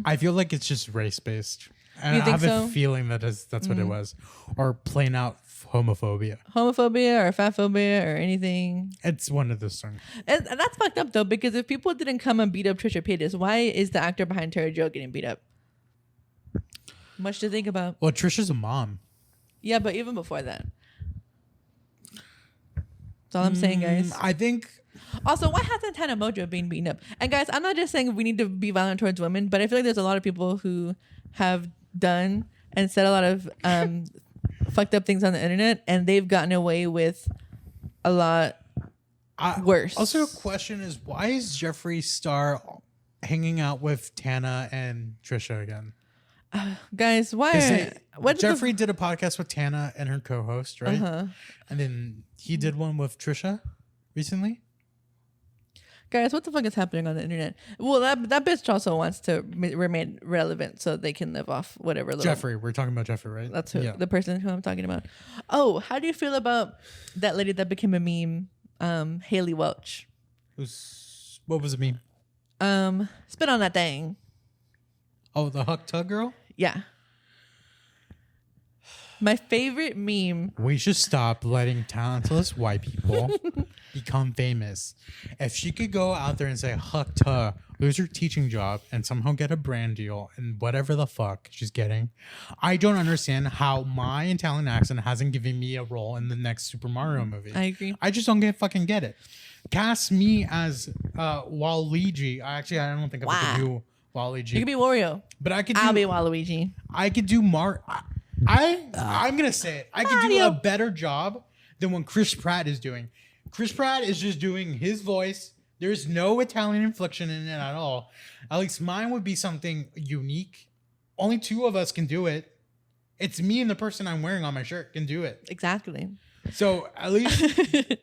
I feel like it's just race based. And You think I have so? a feeling that's what it was, or plain out homophobia. Homophobia or fatphobia or anything. It's one of those things. And that's fucked up though, because if people didn't come and beat up Trisha Paytas, why is the actor behind Terry Joe getting beat up? Much to think about. Well, Trisha's a mom. Yeah, but even before that. That's all I'm saying, guys. I think. Also, why hasn't Tana Mojo been beaten up? And guys, I'm not just saying we need to be violent towards women, but I feel like there's a lot of people who have done and said a lot of fucked up things on the internet, and they've gotten away with a lot worse. Also, a question is, why is Jeffree Star hanging out with Tana and Trisha again? Guys, Jeffree did a podcast with Tana and her co-host, right? And then he did one with Trisha recently. Guys, what the fuck is happening on the internet? Well, that bitch also wants to remain relevant so they can live off whatever. Jeffree, we're talking about Jeffree, right? That's the person who I'm talking about. Oh, how do you feel about that lady that became a meme, Haley Welch? What was the meme? Spit on that thing. Oh, the Huck Tug girl? Yeah. My favorite meme. We should stop letting talentless white people become famous. If she could go out there and say, Huck Tuh, lose your teaching job and somehow get a brand deal and whatever the fuck she's getting, I don't understand how my Italian accent hasn't given me a role in the next Super Mario movie. I agree. I just don't fucking get it. Cast me as Waluigi. I don't think I could do Waluigi. You could be Wario. But I'll be Waluigi. I could do I'm gonna say it. I could do a better job than what Chris Pratt is doing. Chris Pratt is just doing his voice. There's no Italian inflection in it at all. At least mine would be something unique. Only 2 of us can do it. It's me and the person I'm wearing on my shirt can do it. Exactly. So at least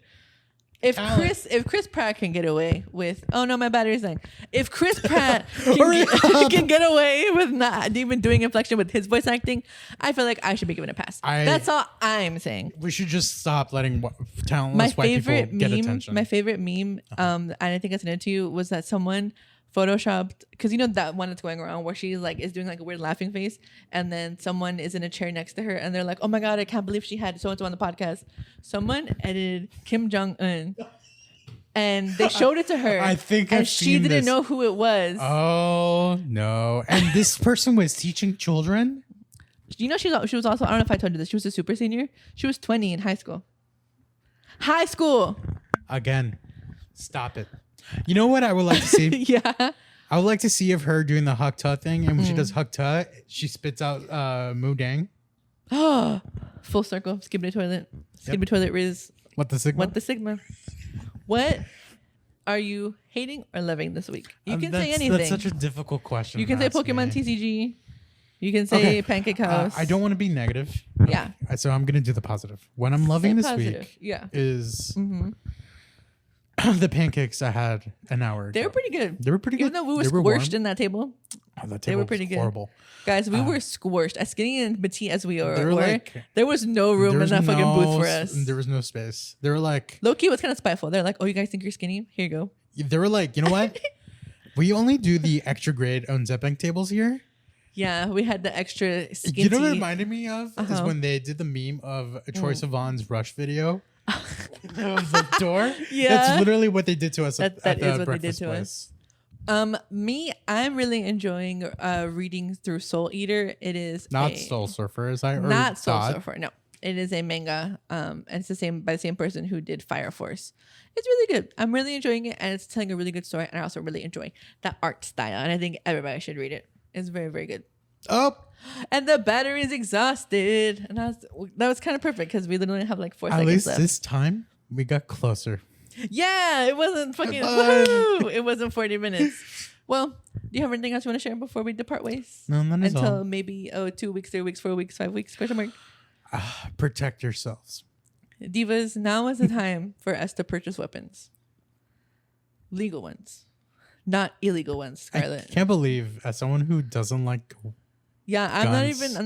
If Chris Pratt can get away with, oh no, my battery's dying. If Chris Pratt can get away with not even doing inflection with his voice acting, I feel like I should be given a pass. That's all I'm saying. We should just stop letting talentless white people get attention. My favorite meme, and I think I sent it to you, was that someone photoshopped, because you know that one that's going around where she is doing like a weird laughing face, and then someone is in a chair next to her and they're like, oh my god, I can't believe she had so and so on the podcast. Someone edited Kim Jong-un and they showed it to her. I think and she didn't know who it was. Oh no. And this person was teaching children? You know, she was also, I don't know if I told you this, she was a super senior. She was 20 in high school. Again, stop it. You know what I would like to see? Yeah. I would like to see of her doing the Huck Tuh thing. And when she does Huck Tuh, she spits out Moo Dang. Full circle. Skibbity toilet. Skibbity toilet Riz. What the Sigma? What are you hating or loving this week? You can say anything. That's such a difficult question. You can say Pokemon TCG. You can say Pancake House. I don't want to be negative. Yeah. So I'm going to do the positive. What I'm loving this week is the pancakes I had an hour ago. They were pretty good. Even Even though we were squished in that table. They were pretty good. Horrible. Guys, we were squished. As skinny and petite as we were, like, there was no room in that fucking booth for us. There was no space. They were like... Low-key was kind of spiteful. They're like, oh, you guys think you're skinny? Here you go. They were like, you know what? We only do the extra grade unzipping tables here. Yeah, we had the extra skinty. You know what it reminded me of? Is when they did the meme of Troye Sivan's Rush video. The door. Yeah. That's literally what they did to us That at is the what they did breakfast to place. I'm really enjoying reading through Soul Eater. It is Not Soul Surfer, as I heard. not Soul Surfer. No, it is a manga. And it's the same by the same person who did Fire Force. It's really good. I'm really enjoying it, and it's telling a really good story. And I also really enjoy that art style, and I think everybody should read it. It's very, very good. Oh, and the battery's exhausted, and that was kind of perfect because we literally have like 4 at seconds least left. this time we got closer. Yeah, it wasn't fucking. Woohoo! It wasn't 40 minutes. Well, do you have anything else you want to share before we depart ways? No, that is Until all. maybe 2 weeks, 3 weeks, 4 weeks, 5 weeks? Question mark. Protect yourselves. Divas, now is the time for us to purchase weapons. Legal ones, not illegal ones. Scarlett. I can't believe, as someone who doesn't like, Yeah, I'm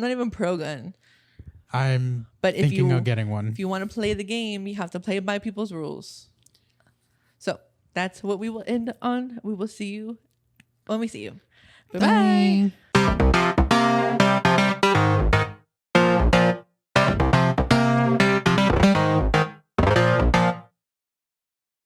not even pro gun. I'm But thinking of getting one. If you want to play the game, you have to play by people's rules. So that's what we will end on. We will see you when we see you. Bye-bye. Bye.